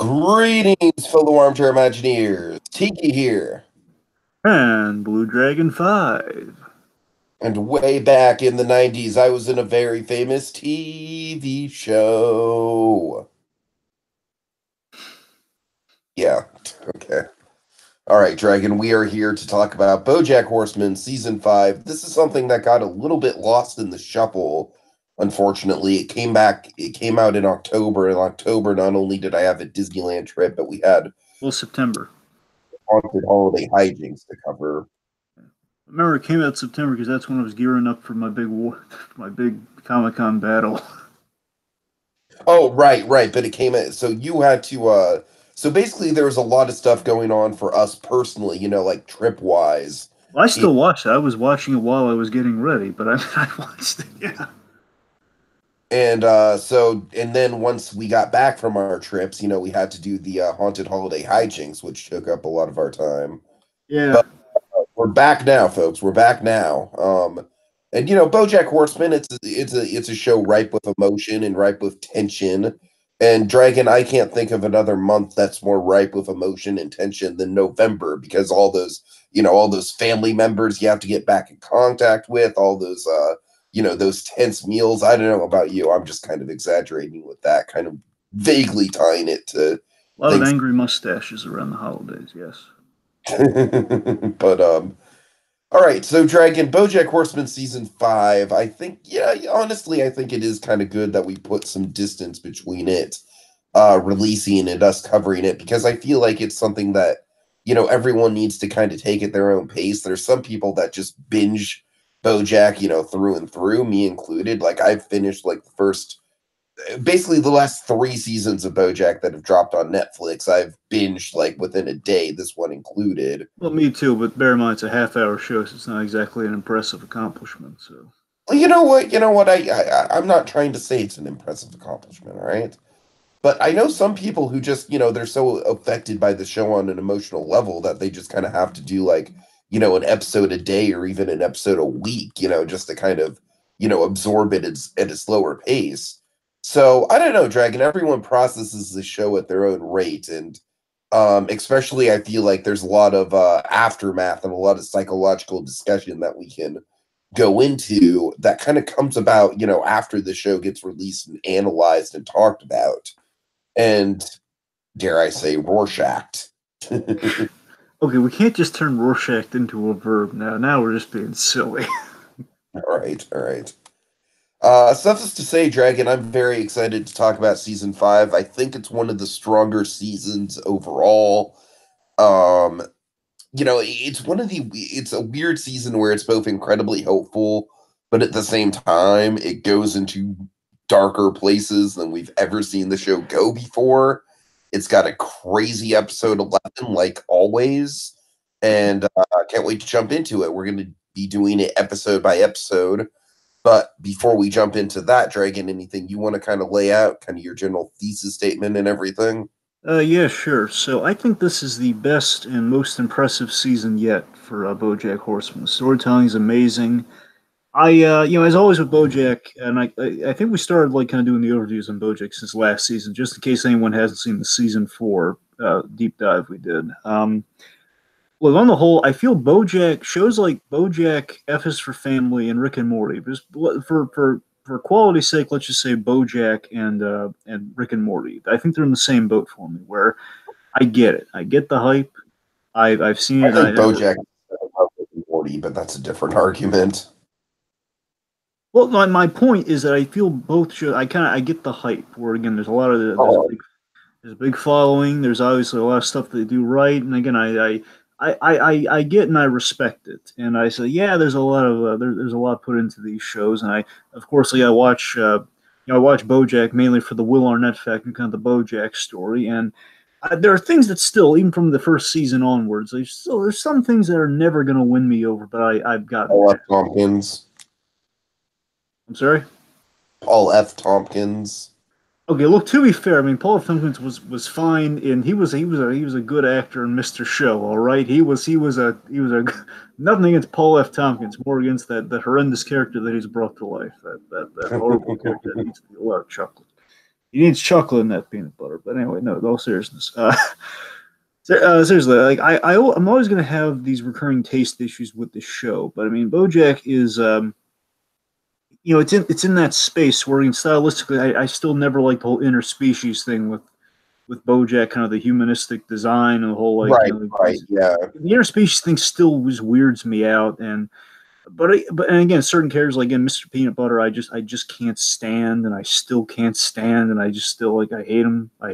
Greetings, fellow armchair Imagineers. Tiki here. And BlueDragonFive. And way back in the 90s, I was in a very famous TV show. Yeah, okay. All right, Dragon, we are here to talk about Bojack Horseman Season 5. This is something that got a little bit lost in the shuffle, unfortunately. It came out in October. In October, not only did I have a Disneyland trip, but we had September. haunted holiday hijinks to cover. I remember it came out September because that's when I was gearing up for my big Comic-Con battle. Oh, right. But it came out, so you had to, so basically there was a lot of stuff going on for us personally, like trip wise. Well, I still watched it. I was watching it while I was getting ready, but I watched it, yeah. And and then once we got back from our trips, we had to do the haunted holiday hijinks, which took up a lot of our time. Yeah. But we're back now, folks. We're back now. And BoJack Horseman, it's a show ripe with emotion and ripe with tension. And Dragon, I can't think of another month that's more ripe with emotion and tension than November, because all those family members you have to get back in contact with, all those those tense meals. I don't know about you. I'm just kind of exaggerating with that, kind of vaguely tying it to A lot things. of angry mustaches around the holidays, yes. But all right, so Dragon, BoJack Horseman season 5. I think, yeah, honestly, I think it is kind of good that we put some distance between it releasing and us covering it, because I feel like it's something that everyone needs to kind of take at their own pace. There's some people that just binge BoJack, through and through, me included. Like, I've finished like basically the last 3 seasons of BoJack that have dropped on Netflix. I've binged like within a day, this one included. Well, me too, but bear in mind it's a half-hour show, so it's not exactly an impressive accomplishment. So, Well, you know what? I'm not trying to say it's an impressive accomplishment, all right? But I know some people who just, they're so affected by the show on an emotional level that they just kind of have to do like, an episode a day or even an episode a week, just to kind of, absorb it at a slower pace. So I don't know, Dragon. Everyone processes the show at their own rate, and especially I feel like there's a lot of aftermath and a lot of psychological discussion that we can go into that kind of comes about, after the show gets released and analyzed and talked about. And dare I say, Rorschach. okay, we can't just turn Rorschach into a verb now. Now we're just being silly. All right. Suffice to say, Dragon, I'm very excited to talk about season 5. I think it's one of the stronger seasons overall. It's a weird season where it's both incredibly hopeful, but at the same time, it goes into darker places than we've ever seen the show go before. It's got a crazy episode 11, like always, and I can't wait to jump into it. We're going to be doing it episode by episode. But before we jump into that, Dragon, anything you want to kind of lay out, kind of your general thesis statement and everything? Yeah, sure. So I think this is the best and most impressive season yet for BoJack Horseman. The storytelling is amazing. As always with BoJack, and I think we started like kind of doing the overviews on BoJack since last season, just in case anyone hasn't seen the season 4 deep dive we did. Well, on the whole, I feel BoJack shows like BoJack, F is for Family, and Rick and Morty. Just for quality's sake, let's just say BoJack and Rick and Morty. I think they're in the same boat for me. Where I get it, I get the hype. I've seen it. I think BoJack is Rick and Morty, but that's a different argument. Well, my point is that I feel both should. I get the hype. Where again, there's a lot of there's a big following. There's obviously a lot of stuff they do right, and again, I get and I respect it, and I say, yeah, there's a lot of there's a lot put into these shows, and I of course I watch I watch BoJack mainly for the Will Arnett fact and kind of the BoJack story, and there are things that still, even from the first season onwards, there's some things that are never going to win me over, but I've got Paul F. Tompkins. I'm sorry, Paul F. Tompkins. Okay, look. To be fair, I mean, Paul F. Tompkins was fine, and he was a good actor in Mr. Show. All right, he was a nothing against Paul F. Tompkins, more against that horrendous character that he's brought to life. That horrible character that needs to be a lot of chocolate. He needs chocolate in that peanut butter. But anyway, no, all seriousness. Seriously, like I'm always going to have these recurring taste issues with the show. But I mean, BoJack is, it's in that space where, stylistically, I still never liked the whole interspecies thing with BoJack, kind of the humanistic design and the whole like, Right, right, yeah. the interspecies thing still was weirds me out. And and again, certain characters like again Mr. Peanut Butter, I just can't stand, and I still can't stand, and I just still like I hate him, but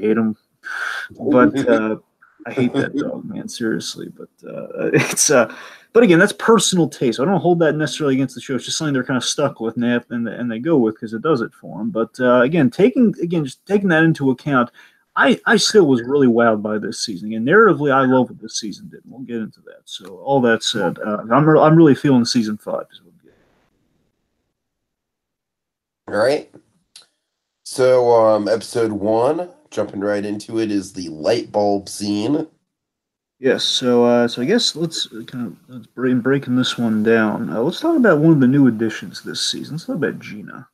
I hate that dog, man, seriously. But it's but again, that's personal taste. I don't hold that necessarily against the show. It's just something they're kind of stuck with, and they go with because it does it for them. But just taking that into account, I still was really wowed by this season. And narratively, I love what this season did. We'll get into that. So all that said, I'm really feeling season 5. All right. So, episode 1, jumping right into it, is the light bulb scene. Yes. So I guess let's breaking this one down. Let's talk about one of the new additions this season. Let's talk about Gina.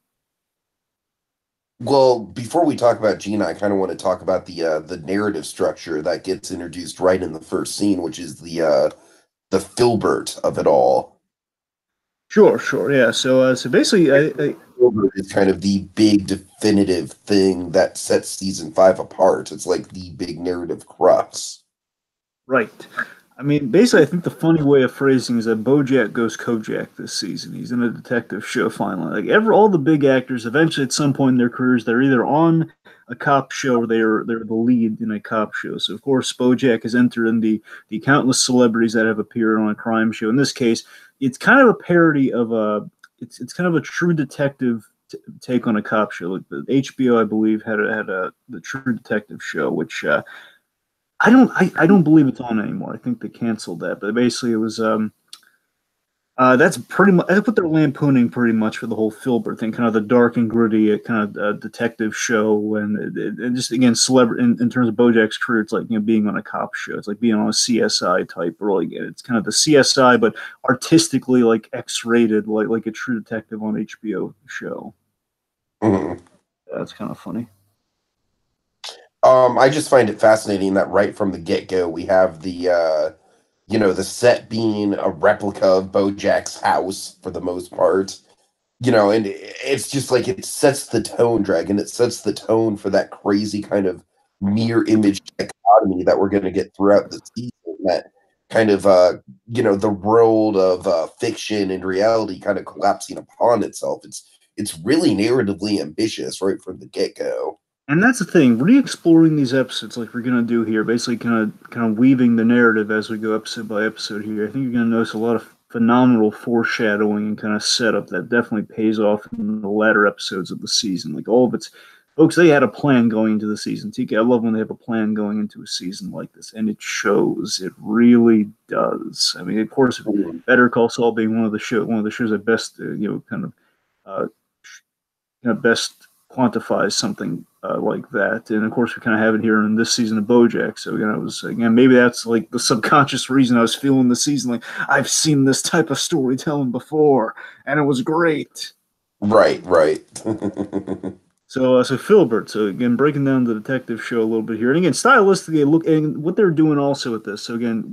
Well, before we talk about Gina, I kind of want to talk about the narrative structure that gets introduced right in the first scene, which is the Filbert of it all. Sure, sure, yeah. So basically, Filbert is kind of the big definitive thing that sets season 5 apart. It's like the big narrative crux. right. I mean, basically, I think the funny way of phrasing is that BoJack goes Kojak this season. He's in a detective show finally. All the big actors eventually at some point in their careers they're either on a cop show or they're the lead in a cop show. So of course, BoJack has entered in the countless celebrities that have appeared on a crime show. In this case, it's kind of a parody of a it's kind of a True Detective take on a cop show. Like the HBO, I believe, had the True Detective show, which I don't believe it's on anymore. I think they canceled that. But basically, it was that's pretty much that's what they're lampooning pretty much for the whole Filbert thing, kind of the dark and gritty kind of detective show, and just again, celebrity in terms of BoJack's career, it's like being on a cop show. It's like being on a CSI type role. Again, it's kind of the CSI, but artistically like X-rated, like a True Detective on HBO show. Mhm. That's kind of funny. I just find it fascinating that right from the get-go we have the set being a replica of Bojack's house for the most part. And it's just like it sets the tone, Dragon. It sets the tone for that crazy kind of mirror image dichotomy that we're going to get throughout the season. That kind of, the world of fiction and reality kind of collapsing upon itself. It's really narratively ambitious right from the get-go. And that's the thing, re-exploring these episodes like we're gonna do here, basically kind of weaving the narrative as we go episode by episode here. I think you're gonna notice a lot of phenomenal foreshadowing and kind of setup that definitely pays off in the latter episodes of the season. Like all of it's folks, they had a plan going into the season. TK, I love when they have a plan going into a season like this, and it shows. It really does. I mean, of course, Better Call Saul being one of the shows that best uh, best quantifies something like that. And of course, we kind of have it here in this season of BoJack. So it was again maybe that's like the subconscious reason I was feeling the season. Like I've seen this type of storytelling before, and it was great. Right, right. So Filbert. So again, breaking down the detective show a little bit here, and again, stylistically, look and what they're doing also with this. So again,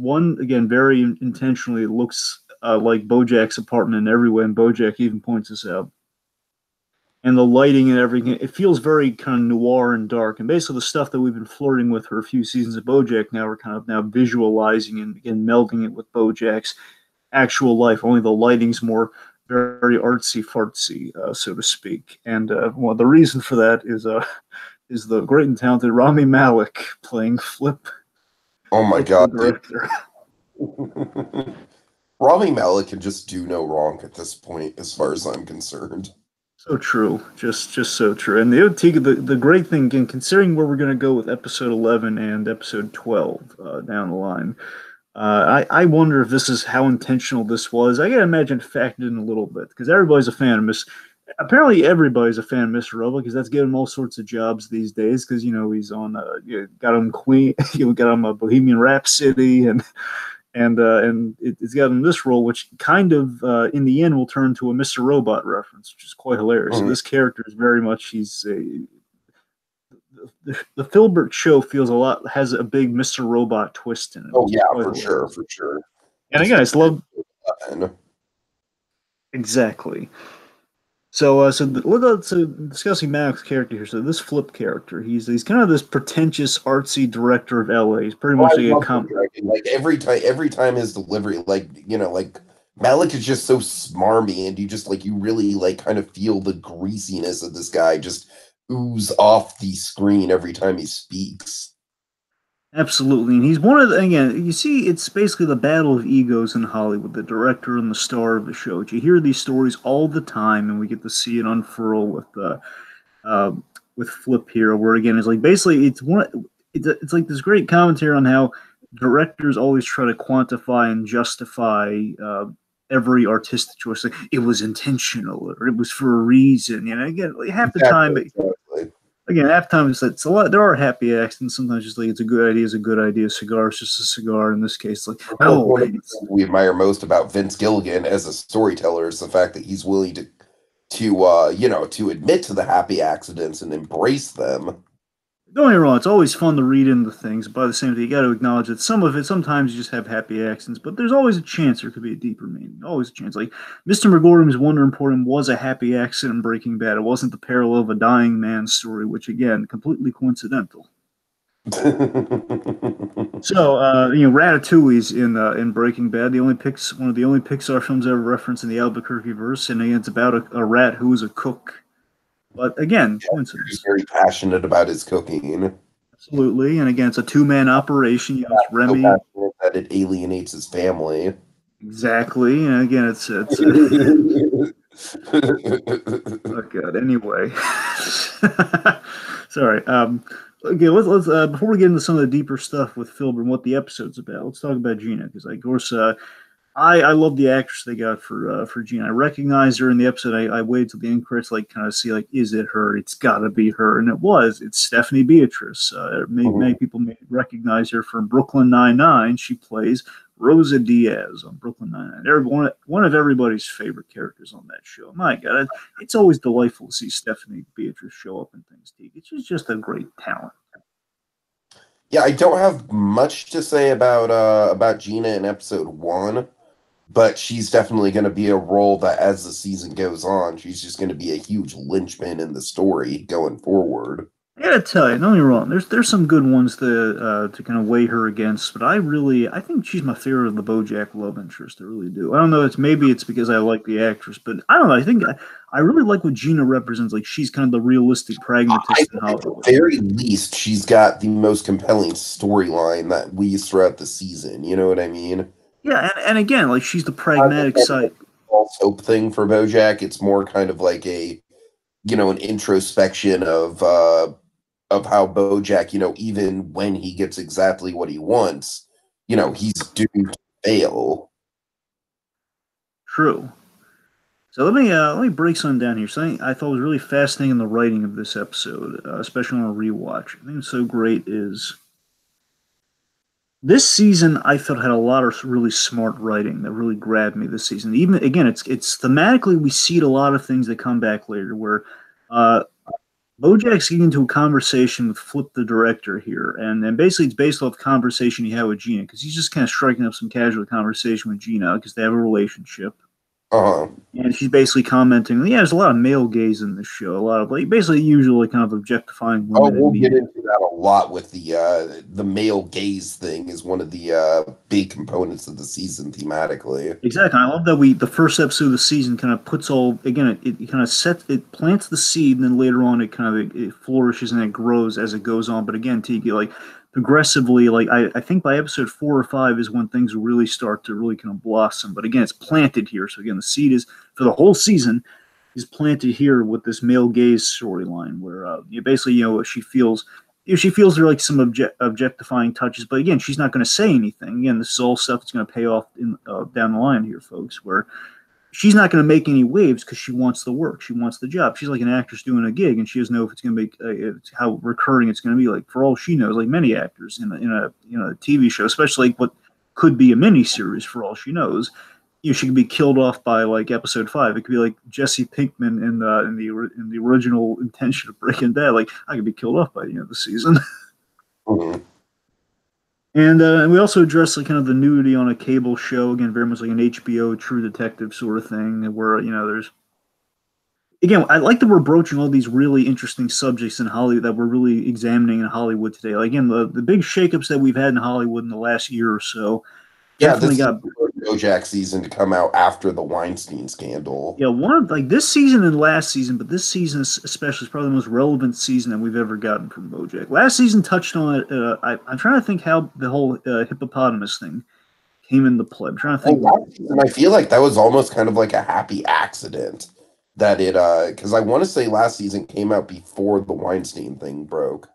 very intentionally looks like BoJack's apartment in every way, and BoJack even points this out, and the lighting and everything. It feels very kind of noir and dark. And basically, the stuff that we've been flirting with for a few seasons of BoJack, now we're kind of now visualizing and melding it with BoJack's actual life. Only the lighting's more very artsy fartsy, so to speak. And well, the reason for that is the great and talented Rami Malek playing Oh my Flip the God, dude. director. Rami Malek can just do no wrong at this point, as far as I'm concerned. So true, just so true. And the great thing, again, considering where we're going to go with episode 11 and episode 12 down the line, I wonder if this is how intentional this was. I can imagine it factored in a little bit because everybody's a fan of Miss. Apparently, everybody's a fan of Mr. Robot because that's given him all sorts of jobs these days. Because he's on, got him Queen, got him a Bohemian Rhapsody, and it's got him this role, which kind of in the end will turn to a Mr. Robot reference, which is quite hilarious. So Mhm. this character is very much the Filbert show has a big Mr. Robot twist in it. Oh yeah, for sure, for sure. And again, I just love exactly. So discussing Maddox's character here. So this Flip character, he's kind of this pretentious, artsy director of LA. He's pretty much like a like every time his delivery, like like Malik is just so smarmy, and you really like kind of feel the greasiness of this guy just ooze off the screen every time he speaks. Absolutely, and he's one of the, again, you see, it's basically the battle of egos in Hollywood, the director and the star of the show. You hear these stories all the time, and we get to see it unfurl uh, with Flip here, where again, it's like basically it's like this great commentary on how directors always try to quantify and justify every artistic choice. Like, it was intentional, or it was for a reason. Again, like half the time. Exactly. Again, half the time it's a lot. There are happy accidents. Sometimes just like it's a good idea. It's a good idea. Cigar is just a cigar. In this case, like one of the things we admire most about Vince Gilligan as a storyteller is the fact that he's willing to admit to the happy accidents and embrace them. Don't get me wrong, it's always fun to read into things, but by the same time, you got to acknowledge that some of it, sometimes you just have happy accidents, but there's always a chance there could be a deeper meaning. Always a chance. Like, Mr. McGordon's Wonder Emporium was a happy accident in Breaking Bad. It wasn't the parallel of a dying man's story, which, again, completely coincidental. So, Ratatouille's in Breaking Bad. One of the only Pixar films ever referenced in the Albuquerque verse, and it's about a rat who is a cook. But again, coincidence. He's very passionate about his cooking. Absolutely, and again, it's a two-man operation. It's Remy so that it alienates his family. Exactly, and again, it's oh god. Anyway, sorry. Okay, let's before we get into some of the deeper stuff with Filbert and what the episode's about, let's talk about Gina, because of course I love the actress they got for Gina. I recognized her in the episode. I waited till the end credits, like kind of see like, is it her? It's got to be her, and it was. It's Stephanie Beatrice. Many people may recognize her from Brooklyn Nine-Nine. She plays Rosa Diaz on Brooklyn Nine-Nine. One of everybody's favorite characters on that show. My God, it's always delightful to see Stephanie Beatrice show up in things. She's just a great talent. Yeah, I don't have much to say about Gina in episode 1. But she's definitely going to be a role that, as the season goes on, she's just going to be a huge linchpin in the story going forward. I gotta tell you, don't get me wrong. There's some good ones to kind of weigh her against, but I think she's my favorite of the BoJack love interest. I really do. I don't know. Maybe it's because I like the actress, but I don't know. I think I really like what Gina represents. Like, she's kind of the realistic pragmatist in Hollywood. At the very least, she's got the most compelling storyline that weaves throughout the season. You know what I mean? Yeah, and again, like, she's the pragmatic side. False hope thing for BoJack. It's more kind of like an introspection of how BoJack, even when he gets exactly what he wants, he's doomed to fail. True. So let me break something down here. Something I thought was really fascinating in the writing of this episode, especially on a rewatch. I think it's so great is. This season, I thought had a lot of really smart writing that really grabbed me this season. Even again, it's thematically we see a lot of things that come back later. Where Bojack's getting into a conversation with Flip, the director here, and basically it's based off conversation he had with Gina, because he's just kind of striking up some casual conversation with Gina because they have a relationship. And she's basically commenting, yeah, there's a lot of male gaze in this show. A lot of, like, basically usually kind of objectifying women. We'll get into that a lot with the male gaze thing is one of the big components of the season thematically. Exactly. I love that the first episode of the season kind of puts all, again, it kind of it plants the seed, and then later on it kind of it flourishes and it grows as it goes on. But again, Tiki, like, progressively, like I think by episode 4 or 5 is when things really start to really kind of blossom. But again, it's planted here. So again, the seed is for the whole season is planted here with this male gaze storyline, where basically she feels there like some objectifying touches. But again, she's not going to say anything. Again, this is all stuff that's going to pay off down the line here, folks. Where she's not going to make any waves because she wants the work. She wants the job. She's like an actress doing a gig, and she doesn't know if it's going to be how recurring it's going to be. Like, for all she knows, like many actors in a TV show, especially like what could be a mini series, for all she knows, she could be killed off by like episode 5. It could be like Jesse Pinkman in the original intention of Breaking Bad. Like I could be killed off by the end of the season. Mhm. And we also address like kind of the nudity on a cable show again, very much like an HBO True Detective sort of thing, where there's again, I like that we're broaching all these really interesting subjects in Hollywood that we're really examining in Hollywood today. Like, again, the big shakeups that we've had in Hollywood in the last year or so Yeah, definitely this is got. the first Bojack season to come out after the Weinstein scandal. Yeah, one of like this season and last season, but this season especially is probably the most relevant season that we've ever gotten from BoJack. Last season touched on it. I'm trying to think how the whole hippopotamus thing came into play. I'm trying to think. And last season, I feel like that was almost kind of like a happy accident that because I want to say last season came out before the Weinstein thing broke.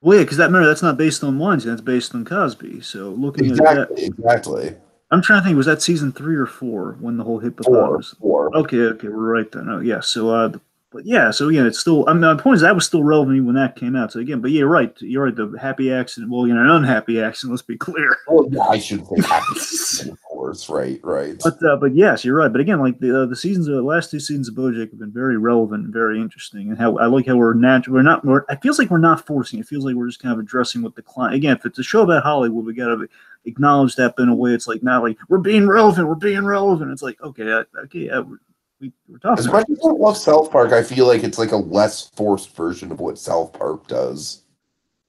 Well, yeah, because remember that's not based on Weinstein, that's based on Cosby. So looking at that, Exactly, exactly. I'm trying to think, was that season 3 or 4 when the whole Four, hippopotamus? four. Okay, okay, we're right then. Oh, yeah. So, but yeah, so again, it's still. I mean, the point is that was still relevant when that came out. So again, but yeah, you're right. You're right. The happy accident. Well, an unhappy accident. Let's be clear. Well, yeah, I should say happy, of course. Right, right. But yes, you're right. But again, like the seasons, the last 2 seasons of BoJack have been very relevant and very interesting. And how I like how we're natural. We're not. It feels like we're not forcing. It feels like we're just kind of addressing what the client. Again, if it's a show about Hollywood, we got to acknowledge that. But in a way, it's like not like we're being relevant. We're being relevant. It's like okay, okay, yeah, we're talking As about much as I love South Park, I feel like it's like a less forced version of what South Park does.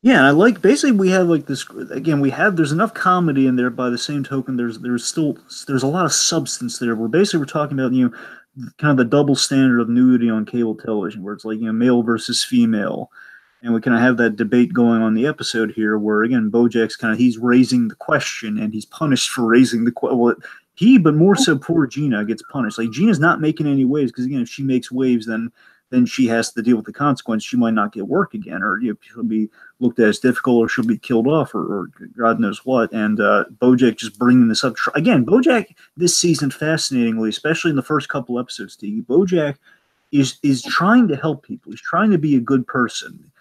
Yeah, and I like basically we have like this again. There's enough comedy in there. By the same token, there's a lot of substance there. Where basically we're talking about kind of the double standard of nudity on cable television, where it's like male versus female, and we kind of have that debate going on the episode here, where again Bojack's kind of he's raising the question and he's punished for raising the question. Well, but more so poor Gina gets punished. Like Gina's not making any waves because again if she makes waves then she has to deal with the consequence. She might not get work again, or she'll be looked at as difficult, or she'll be killed off, or God knows what. And Bojack just bringing this up again. Bojack this season, fascinatingly, especially in the first couple episodes, Tiki, Bojack is trying to help people. He's trying to be a good person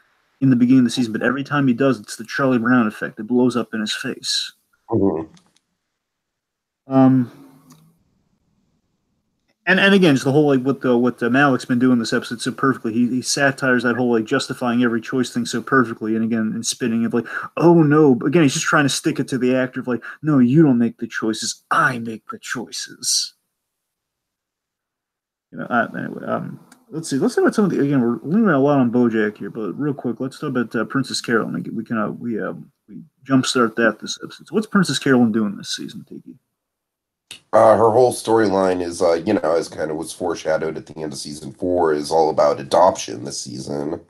in the beginning of the season, but every time he does, it's the Charlie Brown effect. It blows up in his face. Mhm. Um, and again, just the whole like what Malik's been doing this episode so perfectly. He satires that whole like justifying every choice thing so perfectly, and again, and spinning it like, oh no, but again, he's just trying to stick it to the actor of like, no, you don't make the choices, I make the choices. Anyway, let's see. Let's talk about some of the again. We're leaning a lot on BoJack here, but real quick, let's talk about Princess Carolyn. We jumpstart that this episode. So what's Princess Carolyn doing this season, Tiki? Her whole storyline is, as kind of was foreshadowed at the end of season 4, is all about adoption this season.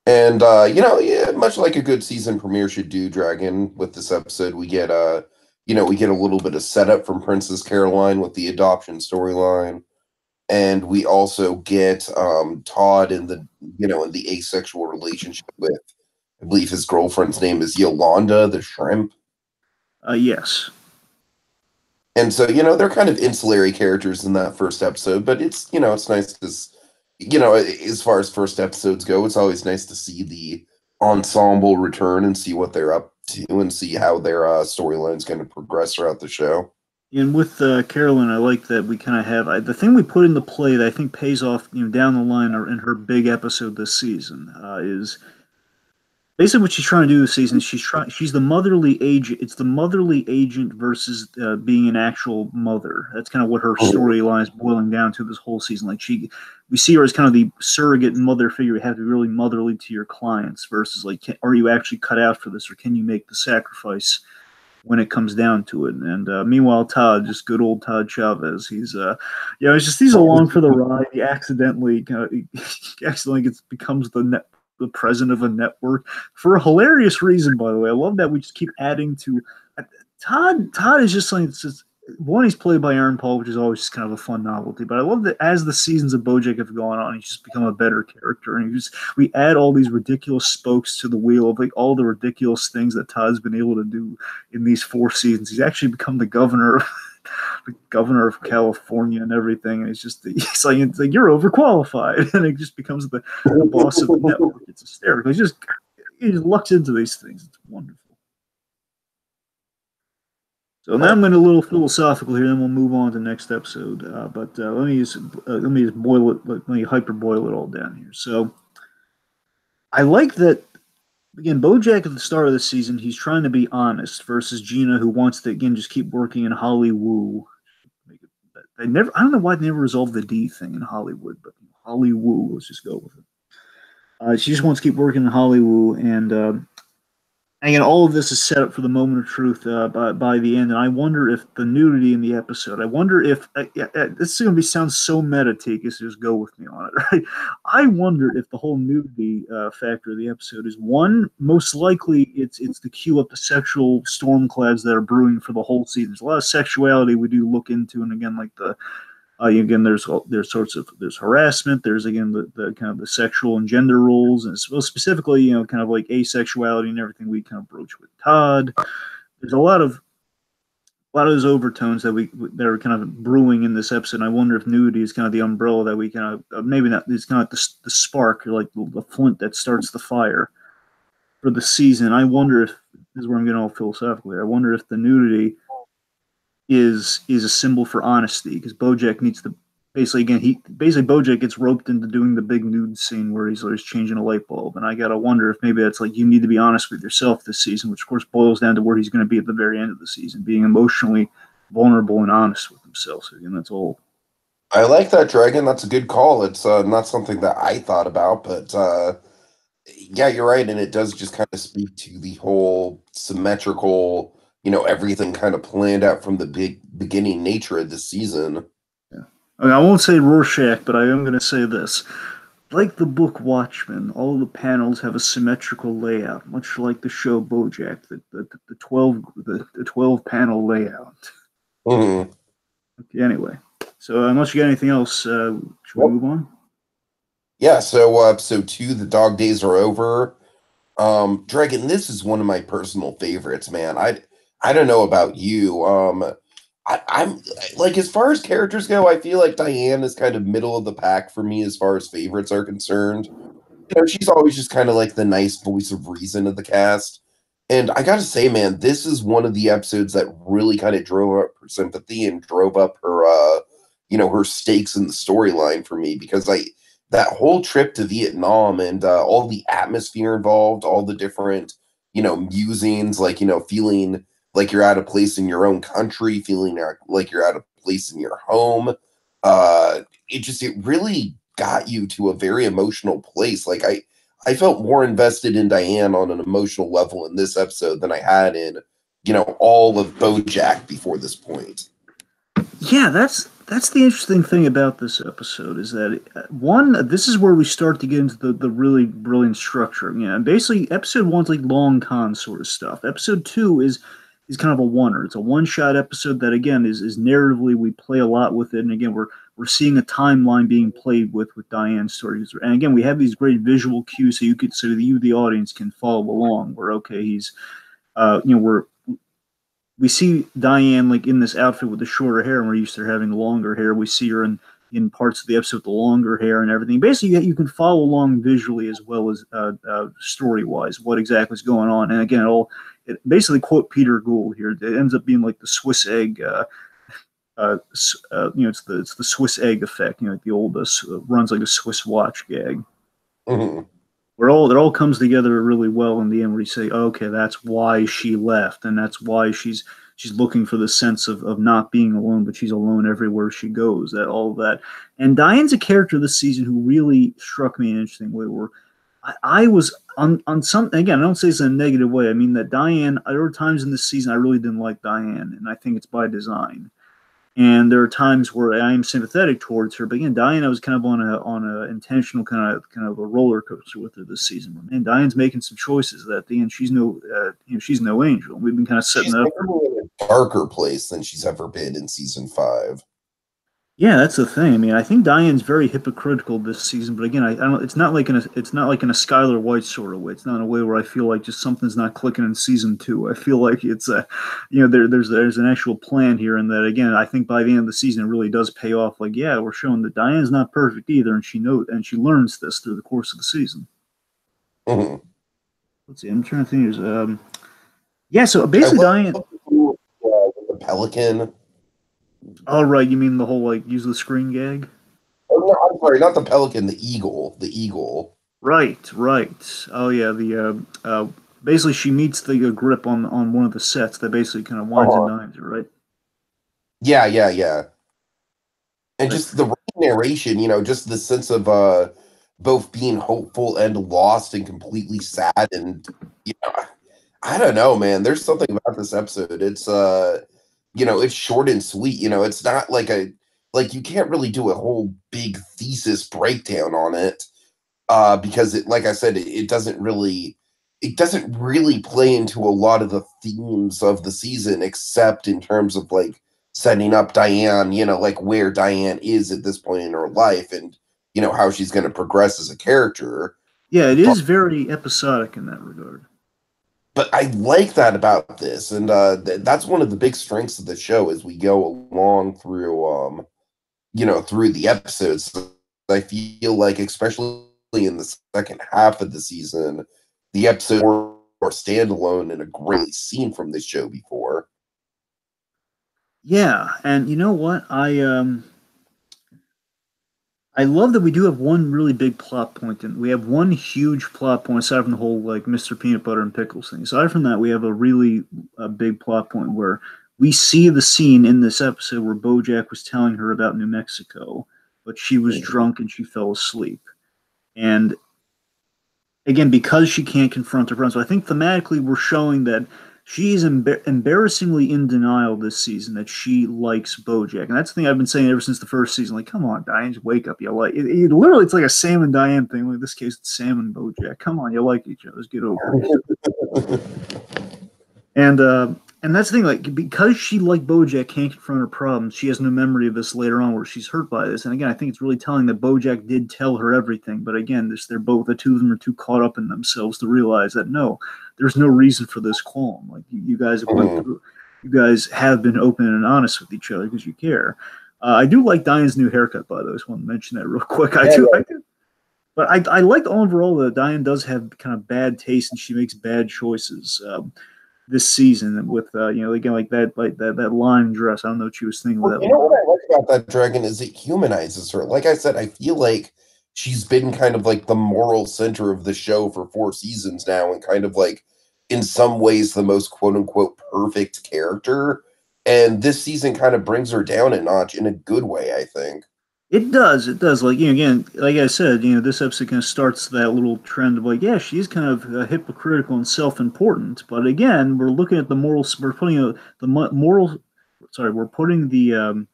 And yeah, much like a good season premiere should do, Dragon, with this episode, we get a little bit of setup from Princess Caroline with the adoption storyline. And we also get Todd in the asexual relationship with, I believe his girlfriend's name is Yolanda the shrimp. Yes. And so, they're kind of ancillary characters in that first episode, but it's nice to, as far as first episodes go, it's always nice to see the ensemble return and see what they're up to and see how their storyline's going to progress throughout the show. And with Carolyn, I like that we kind of have the thing we put into play that I think pays off, down the line or in her big episode this season is basically what she's trying to do this season. She's the motherly agent. It's the motherly agent versus being an actual mother. That's kind of what her storyline is boiling down to this whole season. Like we see her as kind of the surrogate mother figure. You have to be really motherly to your clients versus like, are you actually cut out for this, or can you make the sacrifice when it comes down to it? And meanwhile, Todd, just good old Todd Chavez, he's along for the ride. He accidentally becomes the president of a network for a hilarious reason, by the way. I love that we just keep adding to Todd. Todd is just something that's just one. He's played by Aaron Paul, which is always just kind of a fun novelty. But I love that as the seasons of BoJack have gone on, he's just become a better character, and we add all these ridiculous spokes to the wheel of like all the ridiculous things that Todd's been able to do in these 4 seasons. He's actually become the governor of California and everything. And it's like you're overqualified, and it just becomes the boss of the network. It's hysterical. He just lucks into these things. It's wonderful. So now Huh. I'm going a little philosophical here, then we'll move on to the next episode. But let me just boil it, let me hyper boil it all down here. So I like that again. BoJack at the start of the season, he's trying to be honest versus Gina, who wants to again just keep working in Hollywood. They never, I don't know why they never resolved the D thing in Hollywood, but Hollywood, let's just go with it. She just wants to keep working in Hollywood, and again, all of this is set up for the moment of truth by the end. And I wonder if the nudity in the episode, I wonder if this is going to be sounds so meta, Takis, just go with me on it, right? I wonder if the whole nudity factor of the episode is one, most likely it's to cue up the sexual stormclouds that are brewing for the whole season. There's a lot of sexuality we do look into, and again, like the again, there's sorts of there's harassment. There's again the kind of the sexual and gender roles, and specifically kind of like asexuality and everything we kind of broach with Todd. There's a lot of those overtones that are kind of brewing in this episode. And I wonder if nudity is kind of the umbrella that we kind of maybe not. It's kind of the spark or like the flint that starts the fire for the season. I wonder if this is where I'm getting all philosophical here. I wonder if the nudity is a symbol for honesty because Bojack needs to basically again he basically Bojack gets roped into doing the big nude scene where he's always changing a light bulb, and I gotta wonder if maybe that's like you need to be honest with yourself this season, which of course boils down to where he's going to be at the very end of the season, being emotionally vulnerable and honest with himself. So again, that's all. I like that, Dragon. That's a good call. It's not something that I thought about, but yeah, you're right, and it does just kind of speak to the whole symmetrical, everything kind of planned out from the big beginning nature of this season. Yeah. I mean, I won't say Rorschach, but I am going to say this. Like the book Watchmen, all the panels have a symmetrical layout, much like the show BoJack, the 12 panel layout. Mhm. Okay, anyway, so unless you got anything else, should we Yep. move on? Yeah, so episode 2, the dog days are over. Dragon, this is one of my personal favorites, man. I don't know about you. I'm like as far as characters go, I feel like Diane is kind of middle of the pack for me as far as favorites are concerned. She's always just kind of like the nice voice of reason of the cast. And I gotta say, man, this is one of the episodes that really kind of drove up her sympathy and drove up her her stakes in the storyline for me because that whole trip to Vietnam and all the atmosphere involved, all the different, musings, like, feeling like you're out of place in your own country, feeling like you're out of place in your home. It really got you to a very emotional place. Like I felt more invested in Diane on an emotional level in this episode than I had in, all of BoJack before this point. Yeah, that's the interesting thing about this episode is that one, this is where we start to get into the really brilliant structure. Yeah, and basically episode one's like long con sort of stuff. Episode two is kind of a oneer. It's a one shot episode that again is narratively we play a lot with it, and again we're seeing a timeline being played with Diane's stories. And again, we have these great visual cues so that you the audience can follow along. Where okay, he's we see Diane like in this outfit with the shorter hair, and we're used to her having the longer hair. We see her in parts of the episode with the longer hair and everything. Basically, you can follow along visually as well as story wise what exactly is going on. And again, it basically quote Peter Gould here. It ends up being like the Swiss egg. It's the Swiss egg effect. Like the old runs like a Swiss watch gag Mhm. where it all comes together really well in the end where you say okay, that's why she left and that's why she's looking for the sense of not being alone, but she's alone everywhere she goes, that all of that. And Diane's a character this season who really struck me in an interesting way where I was on some, again, I don't say this in a negative way, I mean that Diane, there were times in this season I really didn't like Diane, and I think it's by design. And there are times where I am sympathetic towards her. But again, Diane, I was kind of on a intentional kind of a roller coaster with her this season. But man, Diane's making some choices that at the end she's no angel. We've been kind of setting She's that up. definitely in a darker place than she's ever been in season 5. Yeah, that's the thing. I mean, I think Diane's very hypocritical this season, but again, I don't. It's not like in a Skylar White sort of way. It's not in a way where I feel like just something's not clicking in season two. I feel like it's there's an actual plan here, and that again, I think by the end of the season, it really does pay off. Like, yeah, we're showing that Diane's not perfect either, and she learns this through the course of the season. Mhm. Let's see. I'm trying to think. Yeah. So I basically, love Diane. the pelican. Oh, right. You mean the whole like use the screen gag? Oh no, I'm sorry, not the pelican, the eagle. The eagle. Right, right. Oh yeah, the basically she meets the grip on one of the sets that basically kind of winds and Uh-huh. dines her, right? Yeah, yeah, yeah. And Right. just the narration, just the sense of both being hopeful and lost and completely sad and you know, I don't know, man. There's something about this episode. It's short and sweet. It's not like you can't really do a whole big thesis breakdown on it because like I said, it doesn't really play into a lot of the themes of the season, except in terms of like setting up Diane, like where Diane is at this point in her life, and how she's going to progress as a character. Yeah, it But is very episodic in that regard. I like that about this, and that's one of the big strengths of the show as we go along through the episodes. I feel like, especially in the second half of the season, the episode or standalone and a great scene from this show before. Yeah, and you know what? I love that we do have one really big plot point, and we have one huge plot point aside from the whole like Mr. Peanut Butter and Pickles thing. Aside from that, we have a really big plot point where we see the scene in this episode where Bojack was telling her about New Mexico, but she was drunk and she fell asleep. And again, because she can't confront her friends, so I think thematically we're showing that she's embarrassingly in denial this season that she likes Bojack, and that's the thing I've been saying ever since the first season. Like, come on, Diane, just wake up. You like it literally, it's like a Sam and Diane thing. Like in this case, it's Sam and Bojack. Come on, you like each other. Let's get over it. And and that's the thing, like because she like Bojack can't confront her problems, she has no memory of this later on where she's hurt by this. And again, I think it's really telling that Bojack did tell her everything, but again, the two of them are too caught up in themselves to realize that no, there's no reason for this qualm. Like you guys have went Mhm. through, you guys have been open and honest with each other because you care. I do like Diane's new haircut, by the way. I just want to mention that real quick. Yeah, I do. But I like overall that Diane does have kind of bad taste and she makes bad choices. This season with again like that line dress. I don't know what she was thinking with well, that you know line. what I like about that dragon is it humanizes her. Like I said, I feel like she's been kind of like the moral center of the show for 4 seasons now, and kind of like in some ways the most quote unquote perfect character. And this season kind of brings her down a notch in a good way, I think. It does. It does. Like again, like I said, this episode kind of starts that little trend of like, yeah, she's kind of hypocritical and self-important. But again, we're looking at the morals. We're putting the moral. Sorry, we're putting the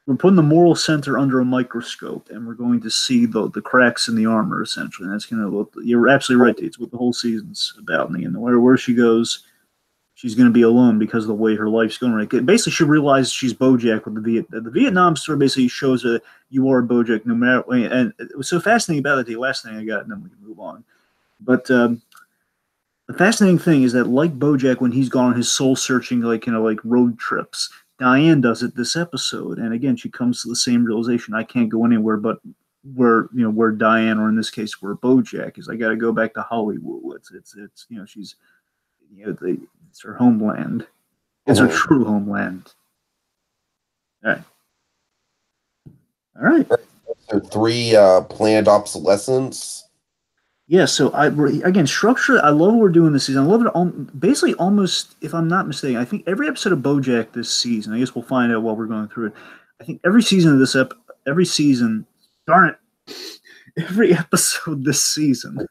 moral center under a microscope, and we're going to see the cracks in the armor essentially. And that's gonna look. You're absolutely right. It's what the whole season's about. And again, where she goes, she's going to be alone because of the way her life's going. Right? Basically, she realizes she's Bojack with the Vietnam story. Basically, shows that you are Bojack no matter. And it was so fascinating about it. The last thing I got, and then we can move on. But the fascinating thing is that, like Bojack, when he's gone on his soul searching, like road trips, Diane does it this episode, and again, she comes to the same realization: I can't go anywhere but where Diane, or in this case, where Bojack is. I got to go back to Hollywood. It's she's it's her homeland. It's her Mhm. true homeland. All right. All right. So 3 planned obsolescence. Yeah, so again, structure. I love what we're doing this season. I love it. Basically, almost, if I'm not mistaken, I think every episode of BoJack this season. I guess we'll find out while we're going through it. I think every season of every season. Darn it! Every episode this season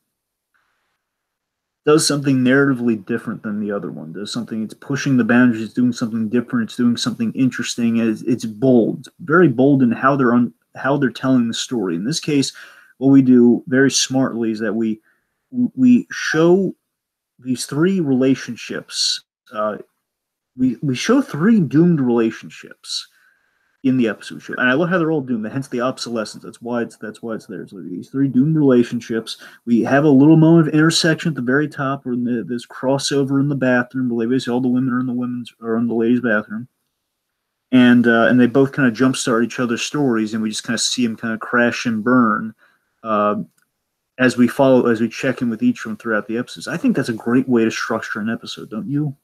does something narratively different than the other one. Does something. It's pushing the boundaries. It's doing something different. It's doing something interesting. It's bold. It's very bold in how they're telling the story. In this case, what we do very smartly is that we show these 3 relationships. We show 3 doomed relationships in the episode show, and I love how they're all doomed. Hence the obsolescence. That's why it's there. So these 3 doomed relationships. We have a little moment of intersection at the very top, where there's crossover in the bathroom. Basically, all the women are in the ladies' bathroom, and they both kind of jumpstart each other's stories, and we just kind of see them kind of crash and burn. Uh, as we check in with each of them throughout the episodes. I think that's a great way to structure an episode, don't you?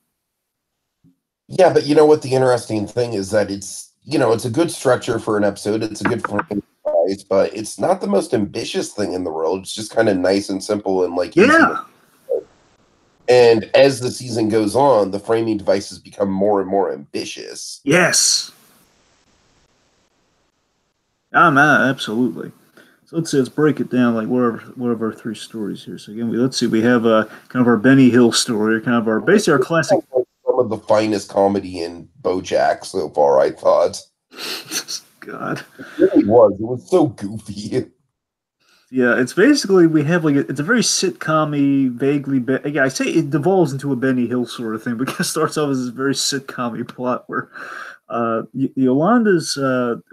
Yeah, but you know what? The interesting thing is that it's a good structure for an episode. It's a good franchise, but it's not the most ambitious thing in the world. It's just kind of nice and simple and like easy to. Yeah. And as the season goes on, the framing devices become more and more ambitious. Yes. Man, absolutely. So let's break it down like what are our three stories here. So again, let's see. We have kind of our Benny Hill story, kind of our basically our classic. Some of the finest comedy in Bojack so far, I thought. God. It really was. It was so goofy. Yeah, it's basically we have like it's a very sitcom-y, vaguely. Yeah, I say it devolves into a Benny Hill sort of thing because it starts off as this very sitcom-y plot where Yolanda's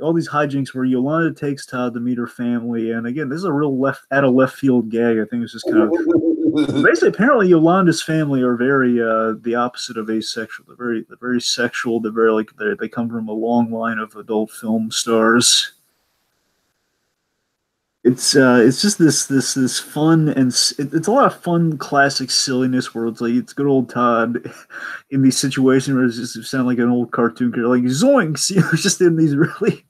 all these hijinks where Yolanda takes Todd to meet her family, and again, this is a real left field gag. I think it's just kind of basically apparently Yolanda's family are very the opposite of asexual. They're very sexual. They're very like they come from a long line of adult film stars. It's just this fun and it's a lot of fun classic silliness where it's like it's good old Todd in these situations where it's just it sound like an old cartoon character like zoinks, just in these really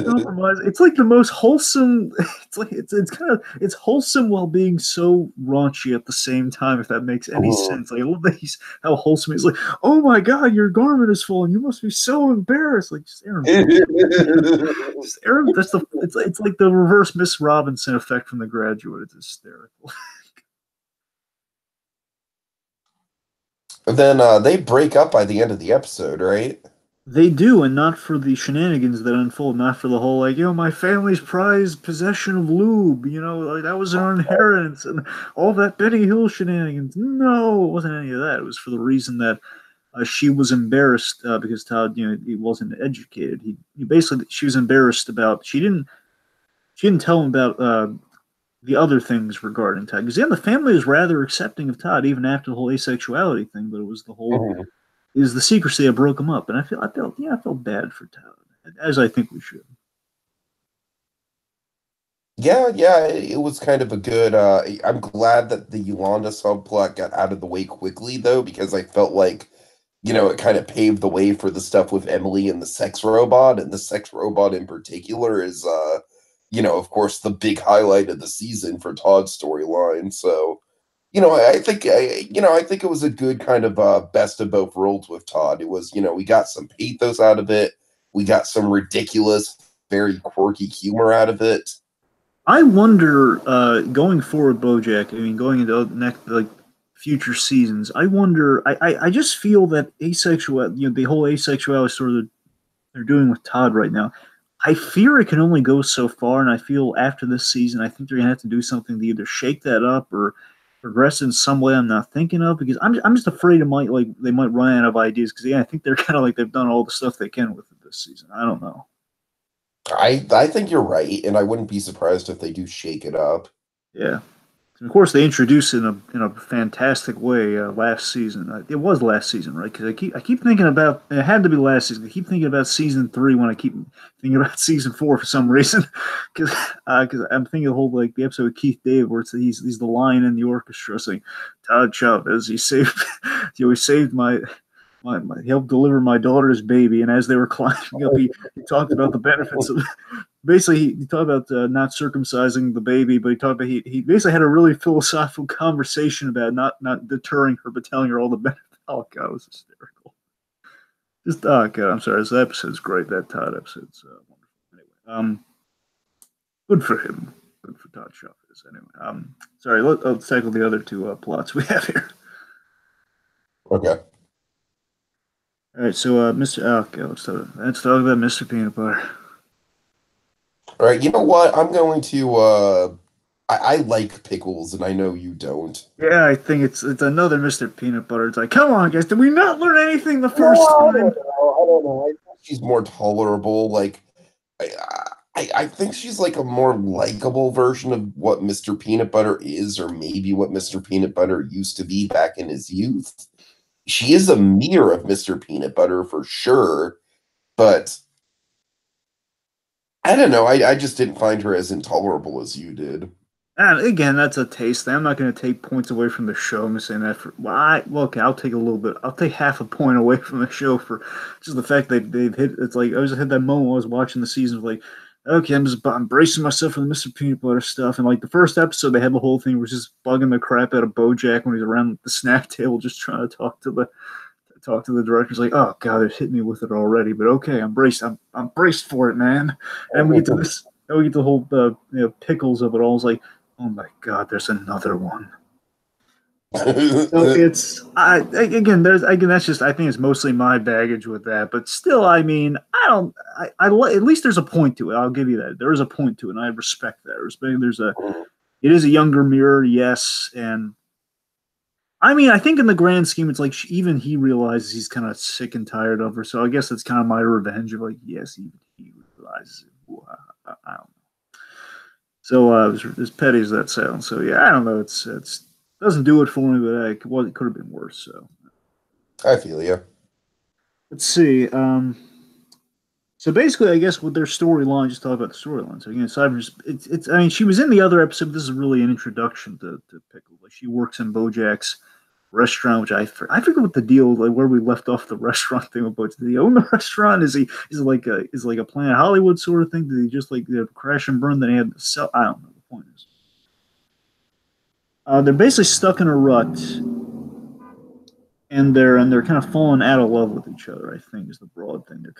compromise. It's like the most wholesome. It's like it's kind of it's wholesome while being so raunchy at the same time. If that makes any sense. Like I love that he's how wholesome he's like. Oh my God, your garment is falling. You must be so embarrassed. Like just Aaron, just Aaron. That's the. It's like the reverse Miss Robinson effect from The Graduate. It's hysterical. Then they break up by the end of the episode, right? They do, and not for the shenanigans that unfold, not for the whole like, my family's prized possession of lube, like that was our inheritance and all that Benny Hill shenanigans. No, it wasn't any of that. It was for the reason that she was embarrassed because Todd, he wasn't educated. He basically she was embarrassed about she didn't tell him about the other things regarding Todd because the family was rather accepting of Todd even after the whole asexuality thing, but it was the whole Mhm. is the secrecy that broke him up, and I felt bad for Todd, as I think we should. Yeah, yeah, it was kind of a good I'm glad that the Yolanda subplot got out of the way quickly though, because I felt like, it kind of paved the way for the stuff with Emily and the sex robot, and the sex robot in particular is of course the big highlight of the season for Todd's storyline. So, I think it was a good kind of best of both worlds with Todd. It was, we got some pathos out of it. We got some ridiculous, very quirky humor out of it. I wonder, going forward, BoJack. I mean, going into next like future seasons, I wonder. I just feel that asexual, the whole asexuality sort of they're doing with Todd right now. I fear it can only go so far, and I feel after this season, I think they're gonna have to do something to either shake that up or progress in some way I'm not thinking of because I'm just afraid it might like they might run out of ideas because I think they're kind of like they've done all the stuff they can with it this season. I don't know. I think you're right, and I wouldn't be surprised if they do shake it up. Yeah. And of course, they introduced it in a fantastic way last season. It was last season, right? Because I keep thinking about it had to be last season. I keep thinking about season three when I keep thinking about season four for some reason. Because I'm thinking the whole like the episode with Keith David where he's the lion in the orchestra saying, "Todd Chavez, he saved he saved my he helped deliver my daughter's baby." And as they were climbing up, he talked about the benefits of basically he talked about not circumcising the baby, but he talked about he basically had a really philosophical conversation about not deterring her, but telling her all the benefits. Oh God, it was hysterical. Just oh God, I'm sorry. This episode's great. That Todd episode's wonderful. Anyway, good for him. Good for Todd Chavez. Anyway, sorry. Let's tackle the other two plots we have here. Okay. All right, so Mr. Oh, okay, let's talk about Mr. Peanut Butter. All right, you know what? I'm going to I like pickles and I know you don't. Yeah, I think it's another Mr. Peanut Butter. It's like, come on, guys, did we not learn anything the No, first I don't time? know. I don't know. I think she's more tolerable. Like I, I think she's like a more likable version of what Mr. Peanut Butter is, or maybe what Mr. Peanut Butter used to be back in his youth. She is a mirror of Mr. Peanut Butter for sure, but I don't know. I just didn't find her as intolerable as you did. And again, that's a taste thing. I'm not going to take points away from the show. I'm just saying that for well, okay, I'll take a little bit. I'll take half a point away from the show for just the fact that they've hit. It's like I was had that moment when I was watching the season of like, okay, I'm bracing myself for the Mr. Peanut Butter stuff. And like the first episode, they had the whole thing was just bugging the crap out of Bojack when he's around the snack table, just trying to talk to the director. It's like, oh god, it hit me with it already. But okay, I'm braced. I'm braced for it, man. And then we get to this. Then we get the whole pickles of it all. It's like, oh my god, there's another one. So it's again, that's just I think it's mostly my baggage with that, but still, I mean, I don't, at least there's a point to it. I'll give you that. There is a point to it, and I respect that. It is a younger mirror, yes, and I mean, I think in the grand scheme, it's like even he realizes he's kind of sick and tired of her. So I guess it's kind of my revenge of like, yes, even he realizes it. I don't know. So as petty as that sounds, so yeah, I don't know. It's doesn't do it for me, but it could have been worse. So I feel you. let's see. So basically, I guess with their storyline, just talk about the storyline. So again, aside from just, it's. I mean, she was in the other episode. But this is really an introduction to Pickle. Like she works in Bojack's restaurant, which I forget what the deal like where we left off the restaurant thing with Bojack. Did he own the restaurant? Is it like a Planet Hollywood sort of thing? Did he just like crash and burn? Then he had to sell. I don't know. The point is, they're basically stuck in a rut and they're kind of falling out of love with each other. I think is the broad thing. Their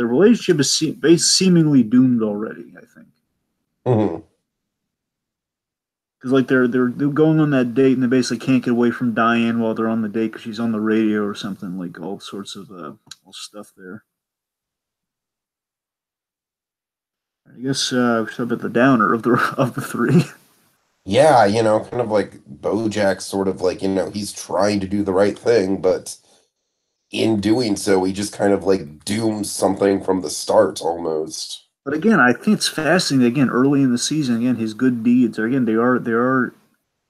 relationship is seemingly doomed already. I think Mm-hmm. because like they're going on that date and they basically can't get away from Diane while they're on the date because she's on the radio or something like all sorts of stuff there. I guess we should about the downer of the three. Yeah, kind of like Bojack sort of like, he's trying to do the right thing, but in doing so, he just kind of like dooms something from the start almost. But again, I think it's fascinating. Again, early in the season, again, his good deeds are again they are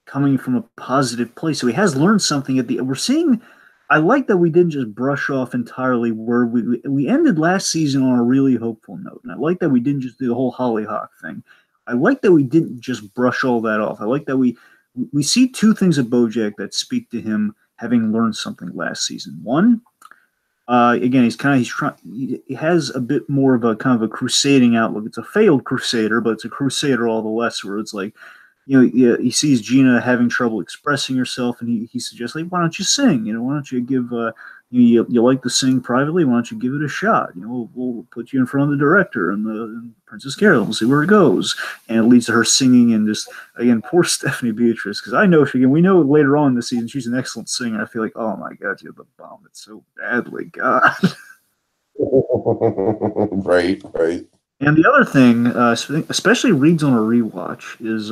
coming from a positive place. So he has learned something at the. We're seeing. I like that we didn't just brush off entirely. Where we ended last season on a really hopeful note, and I like that we didn't just do the whole hollyhock thing. I like that we didn't just brush all that off. I like that we see two things of Bojack that speak to him having learned something last season. One, again, he has a bit more of a kind of a crusading outlook. It's a failed crusader, but it's a crusader all the less. Where it's like, he sees Gina having trouble expressing herself, and he suggests, like, why don't you sing? Why don't you give you like to sing privately? Why don't you give it a shot? We'll put you in front of the director and Princess Carol. We'll see where it goes. And it leads to her singing and just again, poor Stephanie Beatrice, because I know we know later on in the season she's an excellent singer. I feel like, oh my god, you have the bomb it so badly, God. Right, right. And the other thing, especially reads on a rewatch, is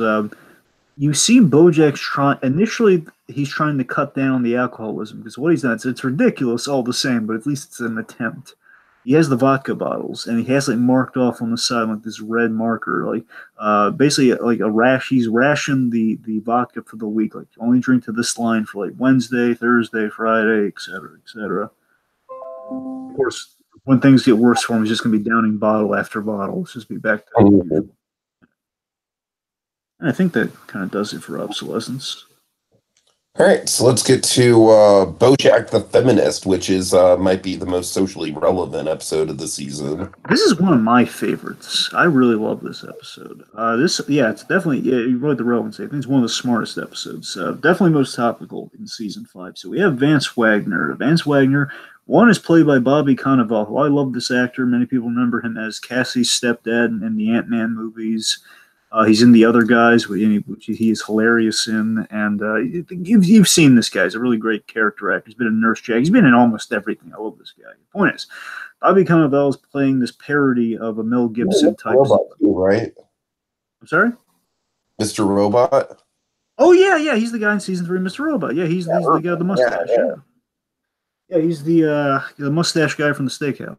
you see Bojack's trying. Initially, he's trying to cut down on the alcoholism because what he's done, it's ridiculous all the same, but at least it's an attempt. He has the vodka bottles and he has it marked off on the side like this red marker, like basically like a rash. He's rationed the vodka for the week, like only drink to this line for like Wednesday, Thursday, Friday, etc., etc. Of course, when things get worse for him, he's just going to be downing bottle after bottle. Let's just be back to usual. And I think that kind of does it for obsolescence. All right, so let's get to Bojack the Feminist, which is might be the most socially relevant episode of the season. This is one of my favorites. I really love this episode. It's definitely you wrote the relevancy. I think it's one of the smartest episodes. Definitely most topical in season 5. So we have Vance Wagner. Vance Wagner, one is played by Bobby Cannavale. I love this actor. Many people remember him as Cassie's stepdad in the Ant-Man movies. He's in The Other Guys, which he is hilarious in. And you've seen this guy. He's a really great character actor. He's been in Nurse Jack. He's been in almost everything. I love this guy. The point is, Bobby Cannavale is playing this parody of a Mel Gibson type. Robot too, right? I'm sorry? Mr. Robot? Oh, yeah. He's the guy in season 3, Mr. Robot. Yeah, he's the guy with the mustache. Yeah, he's the mustache guy from the steakhouse.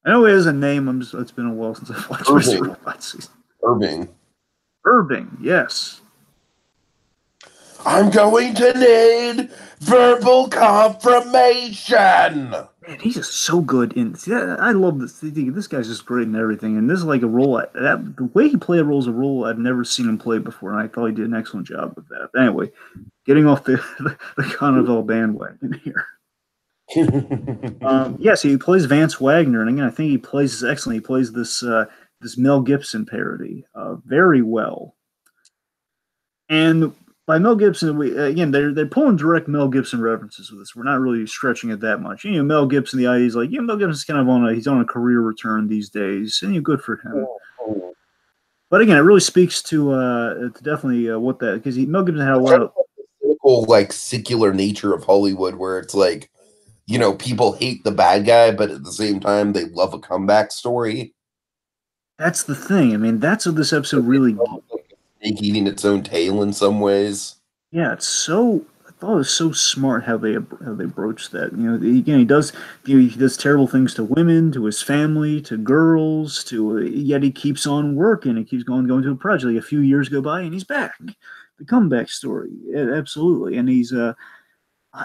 I know he has a name. It's been a while since I've watched Mr. Robot season. Irving, yes. I'm going to need verbal confirmation. Man, he's just so good in. See, I love this. This guy's just great in everything, and this is like a role. The way he played a role is a role I've never seen him play before, and I thought he did an excellent job with that. But anyway, getting off the Carnival bandwagon here. Yes, he plays Vance Wagner, and again, I think he plays this excellent. He plays this Mel Gibson parody very well. And by Mel Gibson, we again they're pulling direct Mel Gibson references with this. We're not really stretching it that much. You know, Mel Gibson, the idea is like, Mel Gibson's kind of he's on a career return these days, and good for him. But again, it really speaks to definitely what that because Mel Gibson had a lot of cynical, like secular nature of Hollywood, where it's like, people hate the bad guy, but at the same time, they love a comeback story. That's the thing. I mean, that's what this episode really. Like snake eating its own tail in some ways. Yeah, it's so. I thought it was so smart how they broached that. Again, he does terrible things to women, to his family, to girls, yet he keeps on working. He keeps going to a project. Like a few years go by, and he's back. The comeback story, absolutely. And he's.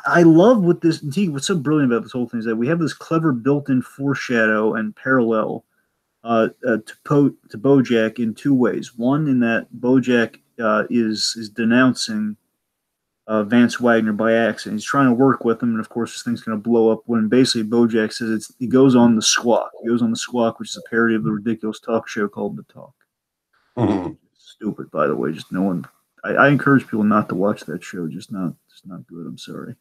I love what this. What's so brilliant about this whole thing is that we have this clever built-in foreshadow and parallel to Bojack in two ways. One, in that Bojack is denouncing Vance Wagner by accident. He's trying to work with him, and of course, this thing's going to blow up. When basically Bojack says he goes on the Squawk. He goes on the Squawk, which is a parody of the ridiculous talk show called The Talk. Mm-hmm. Stupid, by the way. Just no one. I encourage people not to watch that show. Just not good. I'm sorry.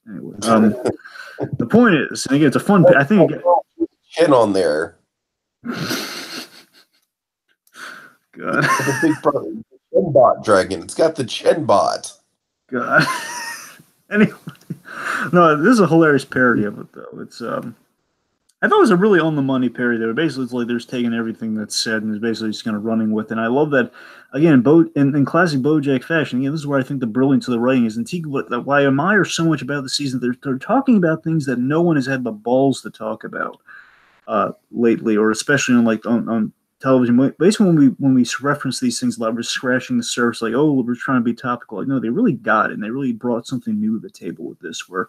Anyway, the point is, and again, it's a fun. I think chin on there. God. The big brother, chin bot dragon. It's got the chin bot. God. Anyway, no, this is a hilarious parody of it, though. It's I thought it was a really on the money parody. There, basically, it's like they're just taking everything that's said and is basically just kind of running with it. And I love that. Again, in classic BoJack fashion. Again, this is where I think the brilliance of the writing is. And why I admire so much about the season, they're talking about things that no one has had the balls to talk about lately, or especially on television. Basically, when we reference these things a lot, we're scratching the surface, like, oh, we're trying to be topical. Like, no, they really got it, and they really brought something new to the table with this, where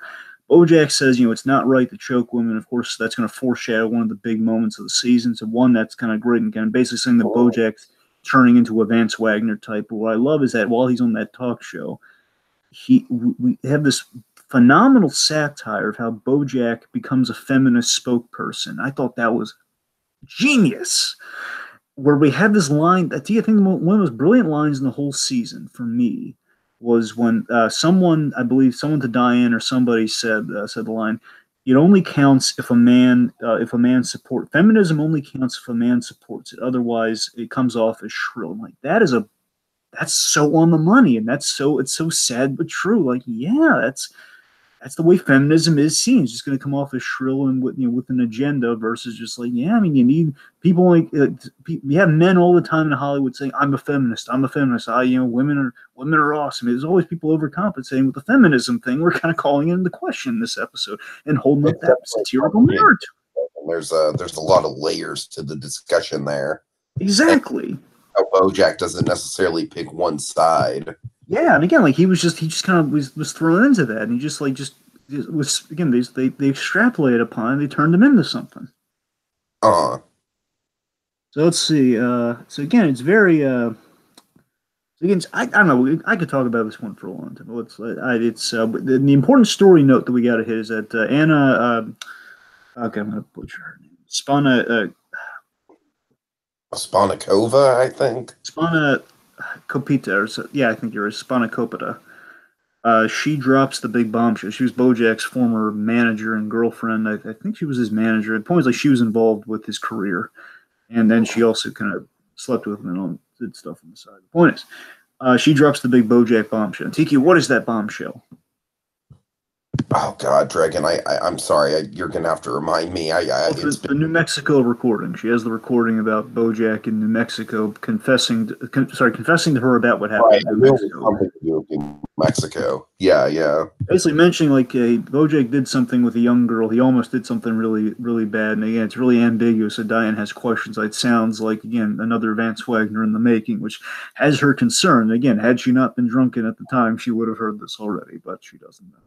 Bojack says, it's not right to choke women. Of course, that's going to foreshadow one of the big moments of the season. So one that's kind of great, and kind of basically saying that Bojack's turning into a Vance Wagner type. But what I love is that while he's on that talk show, we have this phenomenal satire of how Bojack becomes a feminist spokesperson. I thought that was genius. Where we had this line, I think one of the most brilliant lines in the whole season for me was when someone, I believe someone to Diane or somebody said the line, it only counts if a man support feminism only counts if a man supports it. Otherwise, it comes off as shrill. I'm like, that's so on the money, and it's so sad but true. Like, yeah, that's the way feminism is seen. It's just going to come off as shrill and with an agenda versus just like, yeah, I mean, you need people like we have men all the time in Hollywood saying, "I'm a feminist. I'm a feminist. Women are awesome." There's always people overcompensating with the feminism thing. We're kind of calling it into question in this episode and holding up that satirical narrative. There's a lot of layers to the discussion there. Exactly. And how Bojack doesn't necessarily pick one side. Yeah, and again, like he just kind of was thrown into that, and he just was again they extrapolated upon it, they turned him into something. So let's see. So again, it's very. Again, I don't know. I could talk about this one for a long time. The important story note that we got to hit is that Anna. Okay, I'm gonna butcher her name. Spanakova, I think. Kopita, I think you're right. Spanakopita. She drops the big bombshell. She was Bojack's former manager and girlfriend. I think she was his manager. The point is, like, she was involved with his career, and then she also kind of slept with him and did stuff on the side. The point is, she drops the big Bojack bombshell. Tiki, what is that bombshell? Oh God, Dragon! I'm sorry. You're gonna have to remind me. It's the New Mexico recording. She has the recording about Bojack in New Mexico confessing to her about what happened in New Mexico. In Mexico. Yeah. Basically mentioning like Bojack did something with a young girl. He almost did something really, really bad. And again, it's really ambiguous. So Diane has questions. It sounds like, again, another Vance Wagner in the making, which has her concern. Again, had she not been drunken at the time, she would have heard this already, but she doesn't know.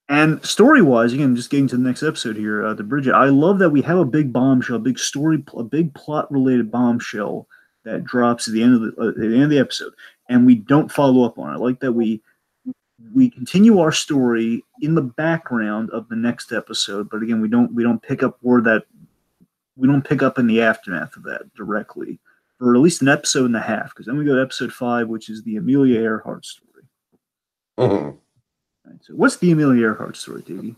And story wise, again, just getting to the next episode here, to Bridget, I love that we have a big bombshell, a big story, a big plot related bombshell that drops at the end of the episode, and we don't follow up on it. I like that we continue our story in the background of the next episode, but again, we don't pick up where that we don't pick up in the aftermath of that directly for at least an episode and a half, because then we go to episode 5, which is the Amelia Earhart story. Mhm. Right, so what's the Amelia Earhart story, Davey?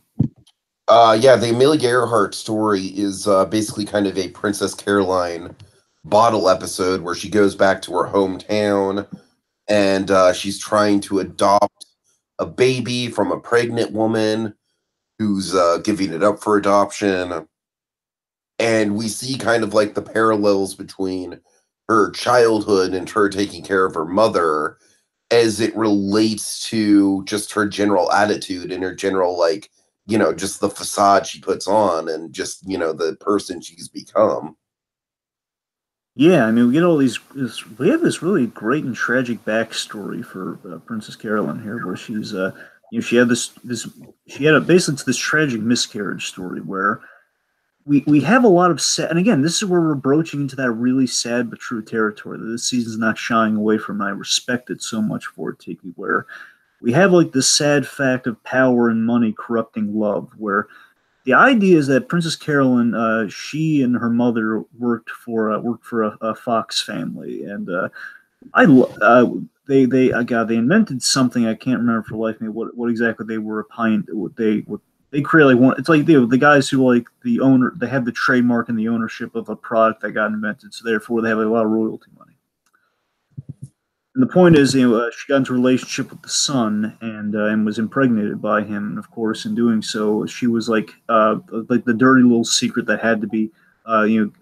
Yeah, the Amelia Earhart story is basically kind of a Princess Caroline bottle episode where she goes back to her hometown and she's trying to adopt a baby from a pregnant woman who's giving it up for adoption. And we see kind of like the parallels between her childhood and her taking care of her mother as it relates to just her general attitude and her general, like, just the facade she puts on and just, the person she's become. Yeah, I mean, we get all these. We have this really great and tragic backstory for Princess Caroline here, where she had she had basically it's this tragic miscarriage story where we have a lot of sad, and again, this is where we're broaching into that really sad but true territory that this season's not shying away from. And I respect it so much for it, Tiki, where we have like the sad fact of power and money corrupting love, where the idea is that Princess Carolyn, she and her mother worked for a Fox family, and I they invented something I can't remember for life me what exactly they were applying what they create like one it's like the guys who like the owner they have the trademark and the ownership of a product that got invented, so therefore they have a lot of royalty money. And the point is, she got into a relationship with the son and was impregnated by him. And of course, in doing so, she was like the dirty little secret that had to be,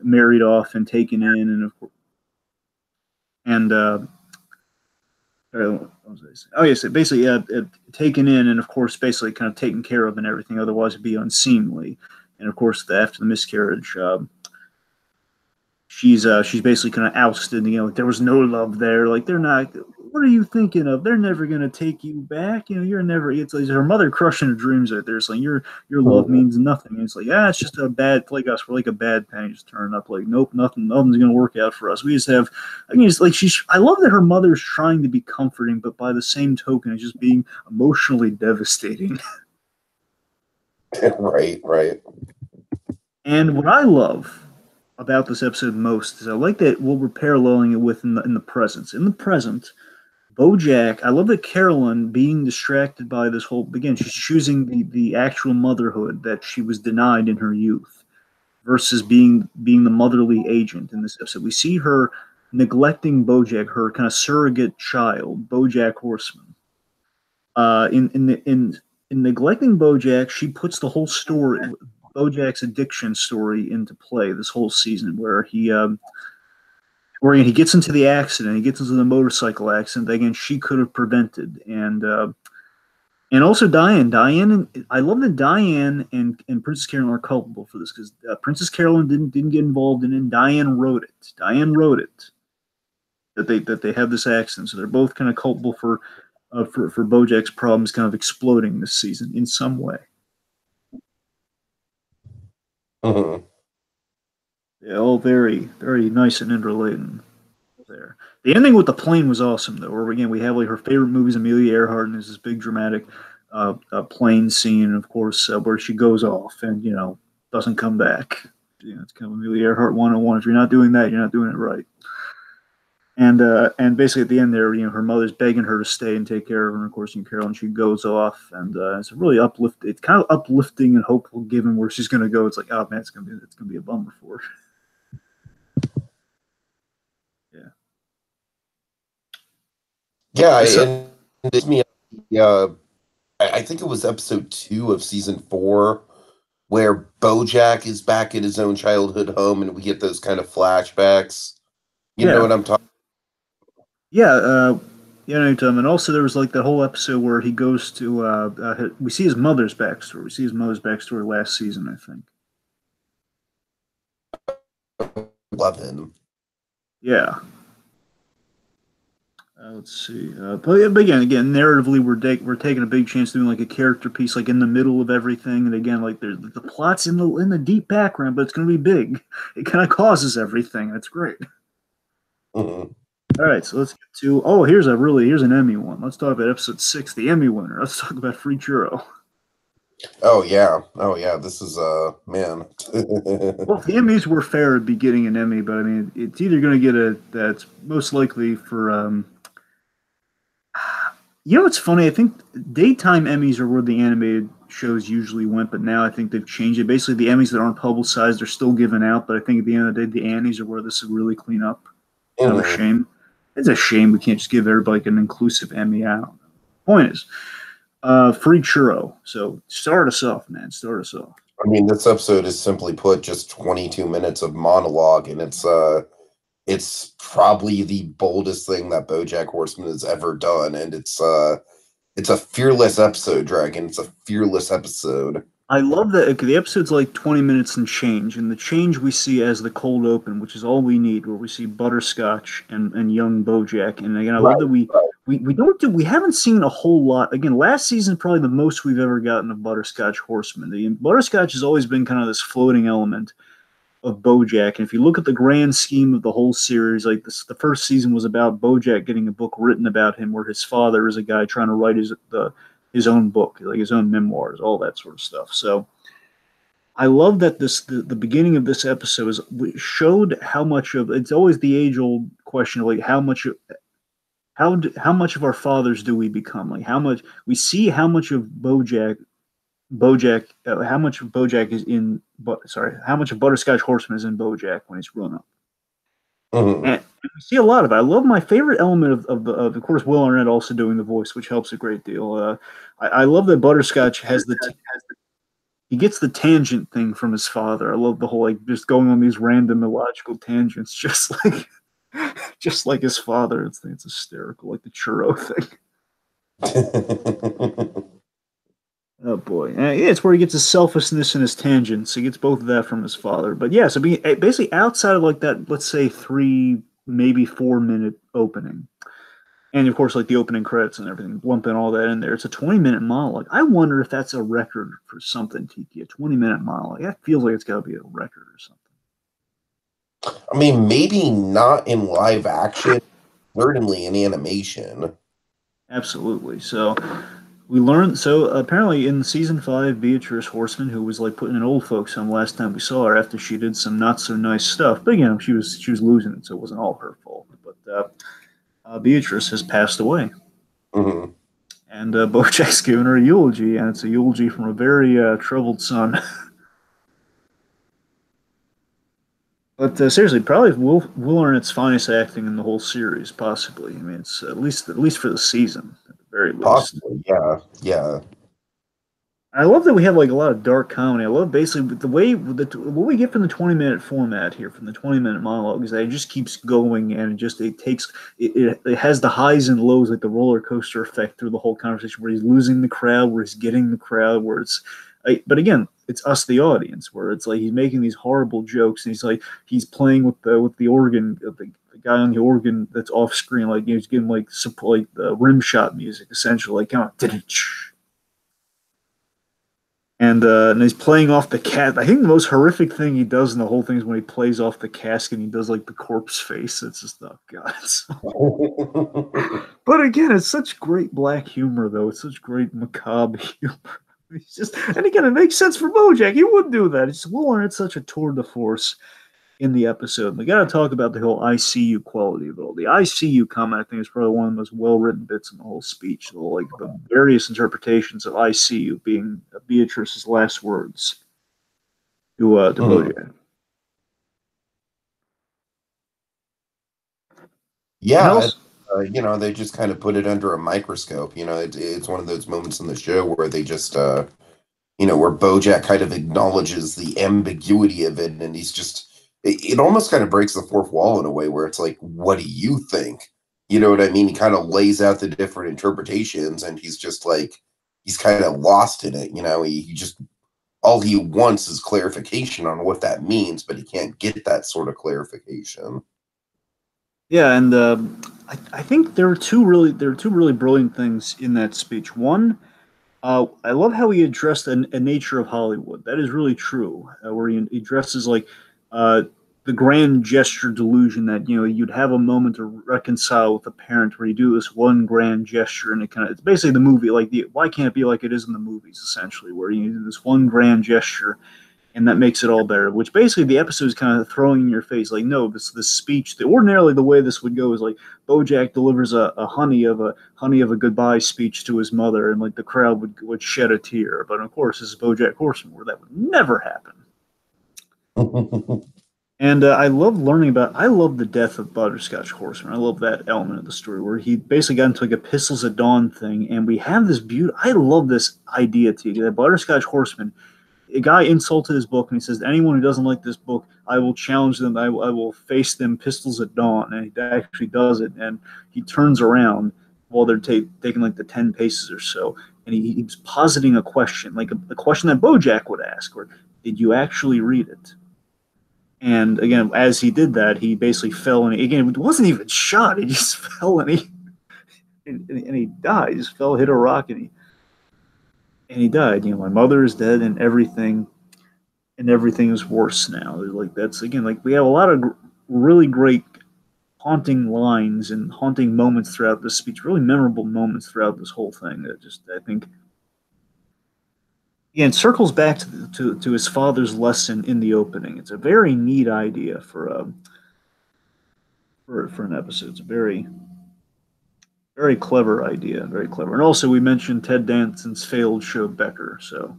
married off and taken in, and of course, and what was I saying? Oh yes, basically, taken in, and of course, basically kind of taken care of and everything. Otherwise, it'd be unseemly. And of course, after the miscarriage, she's basically kind of ousted. Like there was no love there. Like they're not. What are you thinking of? They're never gonna take you back. You're never. It's like her mother crushing her dreams right there. It's like your love means nothing. And it's like it's just a bad like us. We're like a bad penny just turning up. Like nope, nothing's gonna work out for us. We just have. I mean, it's like she's. I love that her mother's trying to be comforting, but by the same token, it's just being emotionally devastating. Right, right. And what I love about this episode most is I like that what we're paralleling it with in the present. In the present, Bojack, I love that Carolyn being distracted by this whole again, she's choosing the actual motherhood that she was denied in her youth versus being the motherly agent in this episode. We see her neglecting Bojack, her kind of surrogate child, Bojack Horseman. In neglecting Bojack, she puts the whole story, Bojack's addiction story, into play this whole season, where he gets into the accident, he gets into the motorcycle accident that again she could have prevented, and also Diane, I love that Diane and Princess Carolyn are culpable for this because Princess Carolyn didn't get involved in it. And Diane wrote it. Diane wrote it that they had this accident, so they're both kind of culpable for Bojack's problems kind of exploding this season in some way. Mhm. Yeah, all very, very nice and interrelated there. The ending with the plane was awesome, though. Where again we have like her favorite movies, Amelia Earhart, and there's this big dramatic plane scene, and of course where she goes off and doesn't come back. It's kind of Amelia Earhart 101. If you're not doing that, you're not doing it right. And basically at the end there, her mother's begging her to stay and take care of her. And of course, Carolyn, she goes off, and it's a really uplift. It's kind of uplifting and hopeful, given where she's going to go. It's like, oh man, it's gonna be a bummer for her. Yeah. Yeah, So and it gives me, I think it was episode 2 of season 4 where Bojack is back at his own childhood home and we get those kind of flashbacks. You know yeah, what I'm talking yeah, anytime. And also there was like that whole episode where he goes to we see his mother's backstory. We see his mother's backstory last season, I think. 11. Yeah. Let's see. But again, narratively, we're taking a big chance doing like a character piece, like in the middle of everything. And again, like there's the plot's in the deep background, but it's going to be big. It kind of causes everything. That's great. Mhm. All right, so let's get to. Here's an Emmy one. Let's talk about episode 6, the Emmy winner. Let's talk about Free Churro. Oh yeah, this is man. Well, if the Emmys were fair, it'd be getting an Emmy, but I mean, it's either going to get a that's most likely for it's funny. I think daytime Emmys are where the animated shows usually went, but now I think they've changed it. Basically, the Emmys that aren't publicized are still given out, but I think at the end of the day, the Annies are where this would really clean up. Kind of a Mhm. shame. It's a shame we can't just give everybody like an inclusive Emmy out. Point is, free churro. So start us off, man. Start us off. I mean, this episode is simply put just 22 minutes of monologue, and it's probably the boldest thing that BoJack Horseman has ever done, and it's a fearless episode, Dragon. It's a fearless episode. I love that okay, the episode's like 20 minutes and change, and the change we see as the cold open, which is all we need, where we see Butterscotch and young Bojack. And again, I love Right, that right. we haven't seen a whole lot. Again, last season probably the most we've ever gotten of Butterscotch Horseman. The Butterscotch has always been kind of this floating element of Bojack. And if you look at the grand scheme of the whole series, like this, the first season was about Bojack getting a book written about him, where his father is a guy trying to write his own book, like his own memoirs, all that sort of stuff. So I love that the beginning of this episode showed how much of it's always the age old question of like how much of our fathers do we become? Like how much we see how much of how much of Bojack is in, but sorry, how much of Butterscotch Horseman is in Bojack when he's grown up. Mhm. And we see a lot of it. I love my favorite element of course, Will Arnett also doing the voice, which helps a great deal. I love that Butterscotch has he gets the tangent thing from his father. I love the whole like just going on these random illogical tangents, just like his father. It's hysterical, like the churro thing. Oh boy, yeah, it's where he gets his selfishness and his tangents. He gets both of that from his father. But yeah, so basically outside of like that, let's say 3 maybe 4 minute opening, and of course like the opening credits and everything, lumping all that in there. It's a 20-minute monologue. I wonder if that's a record for something, Tiki. A 20-minute monologue. That feels like it's got to be a record or something. I mean, maybe not in live action, certainly in animation. Absolutely. So we learned. So apparently in season 5, Beatrice Horseman, who was like putting in old folks home last time we saw her after she did some not so nice stuff, but she was losing it, so it wasn't all her fault. But Beatrice has passed away, Mhm. and Bojack's given her a eulogy, and it's a eulogy from a very troubled son. But seriously, probably Will Arnett's finest acting in the whole series, possibly. I mean, it's at least for the season, at the very least. Possibly, yeah, yeah. I love that we have like a lot of dark comedy. I love basically the way what we get from the 20-minute format here, from the 20-minute monologue, is that it just keeps going and it has the highs and lows, like the roller coaster effect through the whole conversation, where he's losing the crowd, where he's getting the crowd, where but again, it's us, the audience, where it's like he's making these horrible jokes, and he's playing with the organ, the guy on the organ that's off screen, like he's giving like the rim shot music, essentially, like kind of and he's playing off the cat. I think the most horrific thing he does in the whole thing is when he plays off the casket and he does like the corpse face. It's just oh god. But again, it's such great black humor though. It's such great macabre humor. It's just and again, it makes sense for Bojack. He would do that. It's Will Arnett's such a tour de force in the episode. We got to talk about the whole ICU quality of it all. The ICU comment, I think, is probably one of the most well-written bits in the whole speech. Like the various interpretations of ICU being Beatrice's last words to Mhm. Bojack. And Yeah, also, they just kind of put it under a microscope. It's one of those moments in the show where they just, where Bojack kind of acknowledges the ambiguity of it, and it almost kind of breaks the fourth wall in a way where it's like, what do you think? You know what I mean? He kind of lays out the different interpretations, and he's kind of lost in it. He just all he wants is clarification on what that means, but he can't get that sort of clarification. yeah, and I think there are two really brilliant things in that speech. One, I love how he addressed a nature of Hollywood. That is really true. Where he addresses like uh, the grand gesture delusion that you'd have a moment to reconcile with a parent where you do this one grand gesture and it's basically the movie like the why can't it be like it is in the movies essentially where you do this one grand gesture and that makes it all better. Which basically the episode is kind of throwing in your face, like, no, this speech. Ordinarily, the way this would go is like Bojack delivers a honey of a goodbye speech to his mother, and like the crowd would shed a tear. But of course, this is Bojack Horseman, where that would never happen. And I love learning about. I love the death of Butterscotch Horseman. I love that element of the story where he basically got into like a Pistols at Dawn thing, and we have this beauty. I love this idea, T. That Butterscotch Horseman a guy insulted his book and he says, anyone who doesn't like this book, I will challenge them. I will face them pistols at dawn. And he actually does it. And he turns around while they're taking like the 10 paces or so. And he's positing a question, like a question that Bojack would ask, or did you actually read it? And again, as he did that, he basically fell. And again, it wasn't even shot. He just fell and he died. He just fell, hit a rock, and he died. My mother is dead, and everything is worse now. Like that's again, like we have a lot of really great haunting lines and haunting moments throughout this speech, really memorable moments throughout this whole thing. That just I think, again, circles back to his father's lesson in the opening. It's a very neat idea for an episode. It's a very clever idea, very clever. And also, we mentioned Ted Danson's failed show Becker, so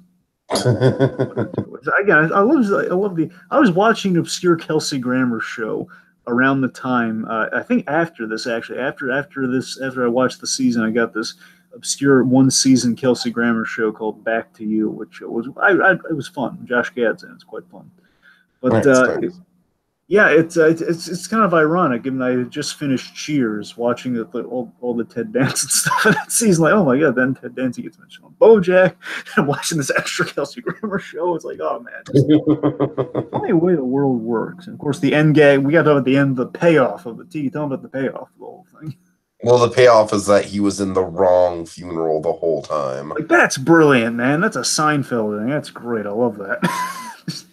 again, I was watching an obscure Kelsey Grammer show around the time. I think after this, actually, after I watched the season, I got this obscure one season Kelsey Grammer show called Back to You, which it was fun. Josh Gad's in it. It's quite fun. But Nice. yeah, it's kind of ironic, given I had just finished Cheers, watching all the Ted Danson stuff in that season. Like, oh my god, then Ted Danson gets mentioned on BoJack, and watching this extra Kelsey Grammer show. It's like, oh man, just funny way the world works. And of course, the end gag we got to talk about the end, the payoff of the T. Tell them about the payoff of the whole thing. Well, the payoff is that he was in the wrong funeral the whole time. Like that's brilliant, man. That's a Seinfeld thing. That's great. I love that.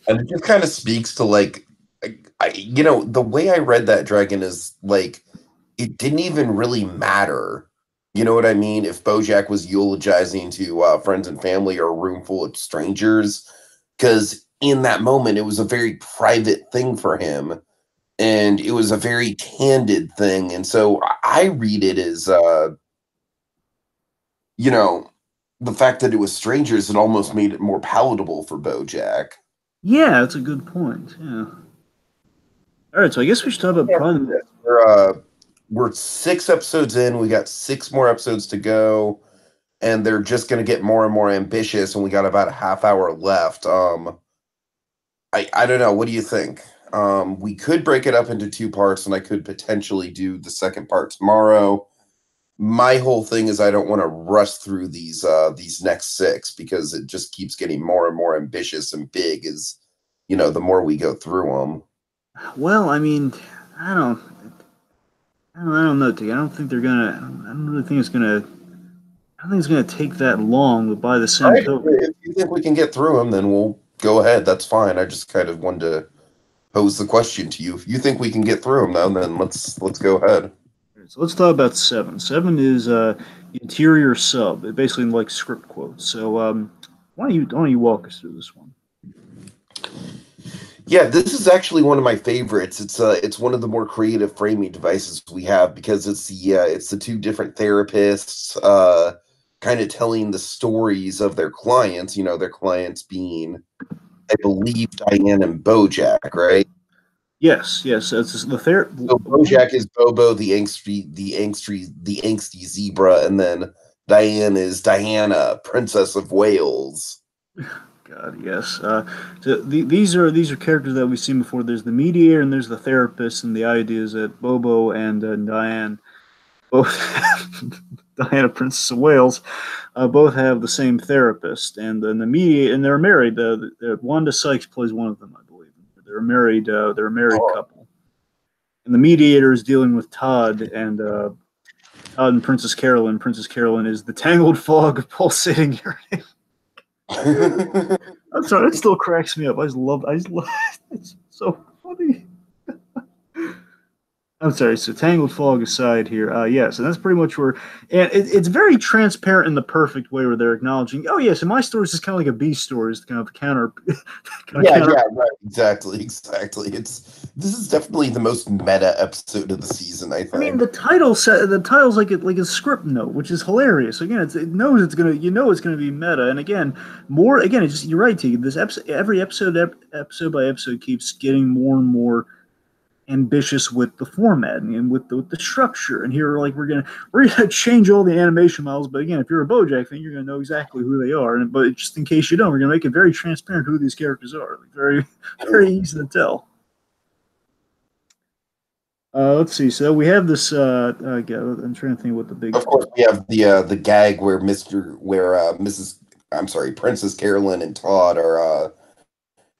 And it just kind of speaks to like the way I read that, Dragon, is like it didn't even really matter. You know what I mean? If Bojack was eulogizing to friends and family or a room full of strangers, because in that moment it was a very private thing for him, and it was a very candid thing. And so I read it as the fact that it was strangers, it almost made it more palatable for Bojack. Yeah, that's a good point. Yeah. All right, so I guess we should talk about probably. We're 6 episodes in. We got 6 more episodes to go, and they're just going to get more and more ambitious. And we got about a half hour left. I don't know. What do you think? We could break it up into 2 parts, and I could potentially do the second part tomorrow. My whole thing is I don't want to rush through these next 6 because it just keeps getting more and more ambitious and big as the more we go through them. Well, I mean, I don't know, T. I don't think they're gonna. I don't really think it's gonna. I don't think it's gonna take that long. But by the same token, if you think we can get through them, then we'll go ahead. That's fine. I just kind of wanted to pose the question to you. If you think we can get through them, now then let's go ahead. so let's talk about 7. 7 is interior sub. It basically like script quotes. So why don't you walk us through this one? Yeah, this is actually one of my favorites. It's one of the more creative framing devices we have because it's the 2 different therapists kind of telling the stories of their clients. Their clients being, I believe, Diane and Bojack, right? Yes. It's the So Bojack is Bobo, the angsty zebra, and then Diane is Diana, Princess of Wales. God, yes. So these are characters that we've seen before. There's the mediator and there's the therapist, and the idea is that Bobo and Diane, both Diana, Princess of Wales, both have the same therapist, and then the mediator, and they're married. Wanda Sykes plays one of them, I believe. They're a married Oh. couple. and the mediator is dealing with Todd and Princess Carolyn. Princess Carolyn is the tangled fog of pulsating uranium. I'm sorry, it still cracks me up. I just love it's so funny. I'm sorry. So tangled fog aside here, yes, and that's pretty much where, and it's very transparent in the perfect way where they're acknowledging, oh yes, and my story is just kind of like a B story, is kind of counter, Yeah, right, exactly. This is definitely the most meta episode of the season, I I mean, think. the title's like a script note, which is hilarious. Again, it knows it's gonna, it's gonna be meta, and again, it's just you're right, T. This episode, every episode by episode, keeps getting more and more ambitious with the format and with the structure. And here, like we're gonna change all the animation models, but again, if you're a BoJack fan, you're gonna know exactly who they are. And but just in case you don't, we're gonna make it very transparent who these characters are. Like, very easy to tell. Let's see. So we have this. I'm trying to think what the big. Of course, we have the gag where Mrs. I'm sorry, Princess Carolyn and Todd are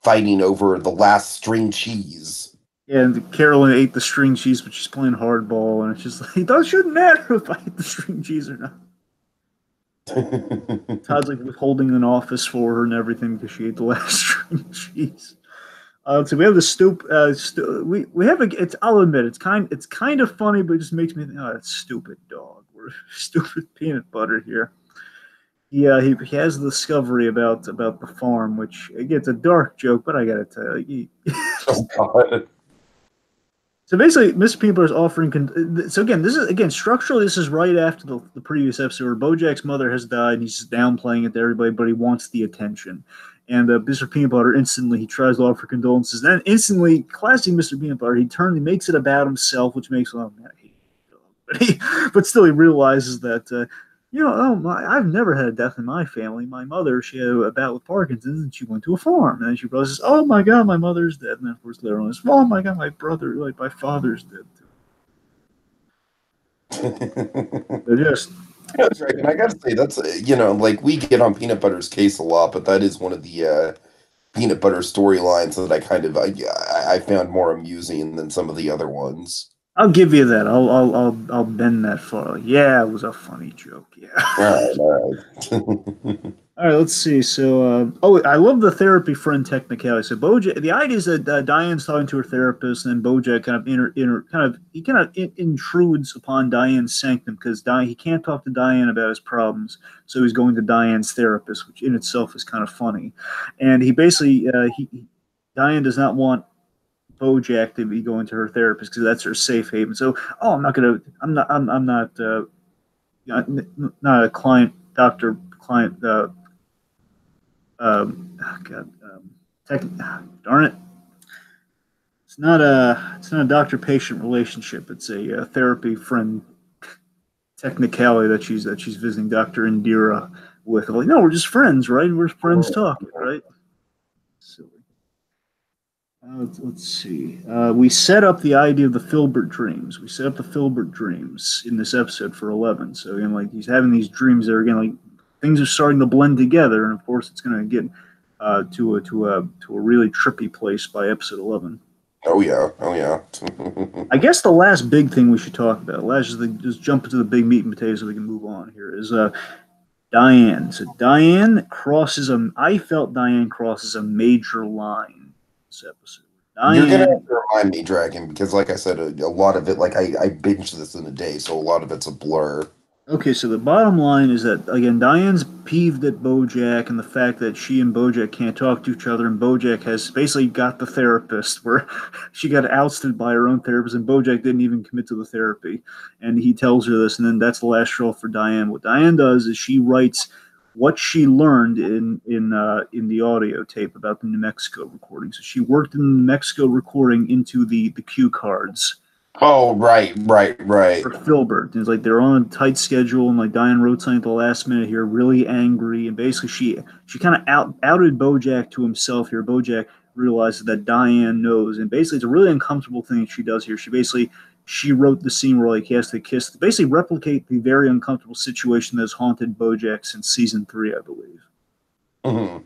fighting over the last string cheese. And Carolyn ate the string cheese, but she's playing hardball, and it's just like it shouldn't matter if I eat the string cheese or not. Todd's like withholding an office for her and everything because she ate the last string cheese. So we have the we have it's I'll admit it's kind of funny, but it just makes me think, oh, that stupid dog. We're stupid peanut butter here. Yeah, he has the discovery about the farm, which again, it's a dark joke, but I gotta tell you. Oh, God. So basically, Mr. Peanut Butter is offering. So again, structurally, this is right after the previous episode where Bojack's mother has died, and he's just downplaying it to everybody, but he wants the attention. And Mr. Peanut Butter instantly he tries to offer condolences. Then instantly, classic Mr. Peanut Butter, he makes it about himself, which makes man, I hate but still he realizes that I've never had a death in my family. My mother, she had a bout with Parkinson's, and she went to a farm. And then she realizes, oh my God, my mother's dead. And then of course later on, oh my God, my father's dead too. They're just That's right, and I gotta say that's like we get on Peanut Butter's case a lot, but that is one of the Peanut Butter storylines that I found more amusing than some of the other ones. I'll give you that. I'll bend that far. Yeah, it was a funny joke. Yeah. All right. All right, let's see. So, I love the therapy friend technicality. So, Bojack, the idea is that Diane's talking to her therapist, and then Bojack kind of intrudes upon Diane's sanctum because he can't talk to Diane about his problems, so he's going to Diane's therapist, which in itself is kind of funny. And he basically Diane does not want Bojack to be going to her therapist because that's her safe haven. So, I'm not not a client doctor client. God, darn it! It's not a doctor patient relationship. It's a therapy friend technicality that she's visiting Dr. Indira with. Like, no, we're just friends, right? We're friends talking, right? Silly. Let's see. We set up the idea of the Filbert dreams. We set up the Filbert dreams in this episode for 11. So again, like he's having these dreams that are again like things are starting to blend together, and of course it's going to get to a really trippy place by episode 11. Oh yeah. I guess the last big thing we should talk about, just jump into the big meat and potatoes so we can move on here, is Diane. So I felt Diane crosses a major line this episode. You're gonna have to remind me, Dragon, because like I said, a lot of it, like I binged this in a day, so a lot of it's a blur. Okay, so the bottom line is that again, Diane's peeved at Bojack and the fact that she and Bojack can't talk to each other, and Bojack has basically got the therapist where she got ousted by her own therapist, and Bojack didn't even commit to the therapy, and he tells her this, and then that's the last straw for Diane. What Diane does is she writes what she learned in the audio tape about the New Mexico recording. So she worked in the New Mexico recording into the cue cards. Oh, right. For Filbert. It's like they're on a tight schedule, and like Diane wrote something at the last minute here, really angry, and basically she kind of outed Bojack to himself here. Bojack realizes that Diane knows, and basically it's a really uncomfortable thing she does here. She wrote the scene where like he has to kiss, basically replicate the very uncomfortable situation that's haunted Bojack since season 3, I believe. Mm-hmm.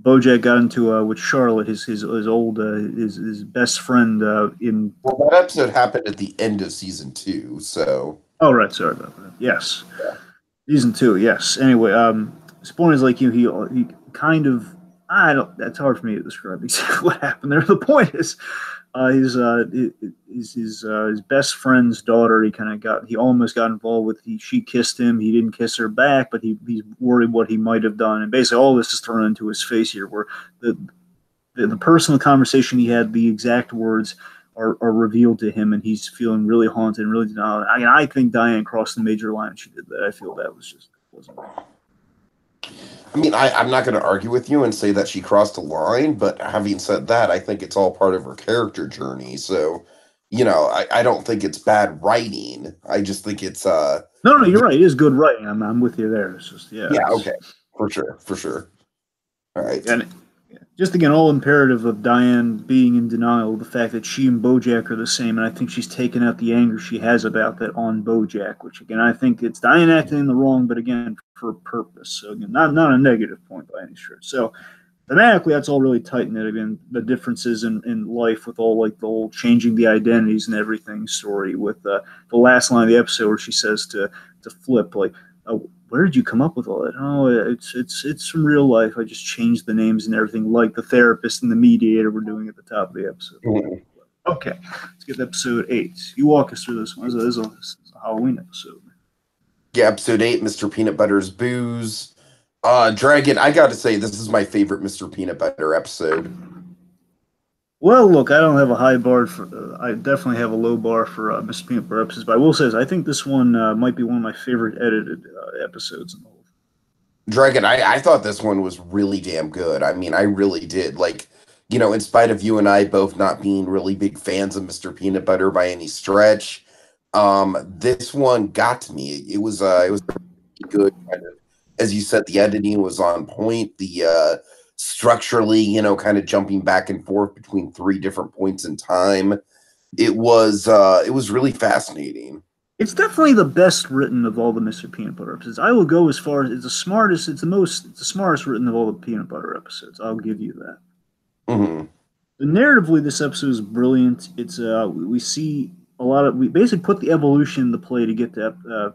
Bojack got into with Charlotte, his old his best friend in. Well, that episode happened at the end of season 2, so Oh right, sorry about that. Yes, season two. Yes. Anyway, his point is like he kind of I don't. That's hard for me to describe exactly what happened there. The point is, his best friend's daughter. He almost got involved with. She kissed him. He didn't kiss her back, but he's worried what he might have done. And basically, all this is thrown into his face here, where the the personal conversation he had, the exact words are revealed to him, and he's feeling really haunted and really denied. I think Diane crossed the major line. She did that. I feel that was just wasn't right. I mean, I'm not going to argue with you and say that she crossed a line, but having said that, I think it's all part of her character journey. So, I don't think it's bad writing. I just think it's No, you're right. It is good writing. I'm with you there. It's just yeah, okay, for sure, for sure. All right. and just again, all imperative of Diane being in denial of the fact that she and Bojack are the same, and I think she's taken out the anger she has about that on Bojack, which again I think it's Diane acting in the wrong, but again for a purpose. So again, not a negative point by any stretch. So thematically, that's all really tight in it. Again, the differences in life with all like the whole changing the identities and everything story with the last line of the episode where she says to Flip like, oh, where did you come up with all that? Oh, it's from real life. I just changed the names and everything, like the therapist and the mediator were doing at the top of the episode. Mhm. Okay, let's get to episode 8. You walk us through this one. This is a Halloween episode. Yeah, episode 8, Mr. Peanut Butter's booze. Dragon, I got to say, this is my favorite Mr. Peanut Butter episode. Well, look, I don't have a high bar for. I definitely have a low bar for Mr. Peanut Butter episodes, but I will say I think this one might be one of my favorite edited episodes in the whole. Dragon, I thought this one was really damn good. I mean, I really did. Like, in spite of you and I both not being really big fans of Mr. Peanut Butter by any stretch, this one got to me. It was really good. Kind of, as you said, the editing was on point. The structurally, kind of jumping back and forth between 3 different points in time. It was really fascinating. It's definitely the best written of all the Mr. Peanut Butter episodes. I will go as far as it's the smartest written of all the Peanut Butter episodes. I'll give you that. Hmm. Narratively, this episode is brilliant. It's we see we basically put the evolution into play to get a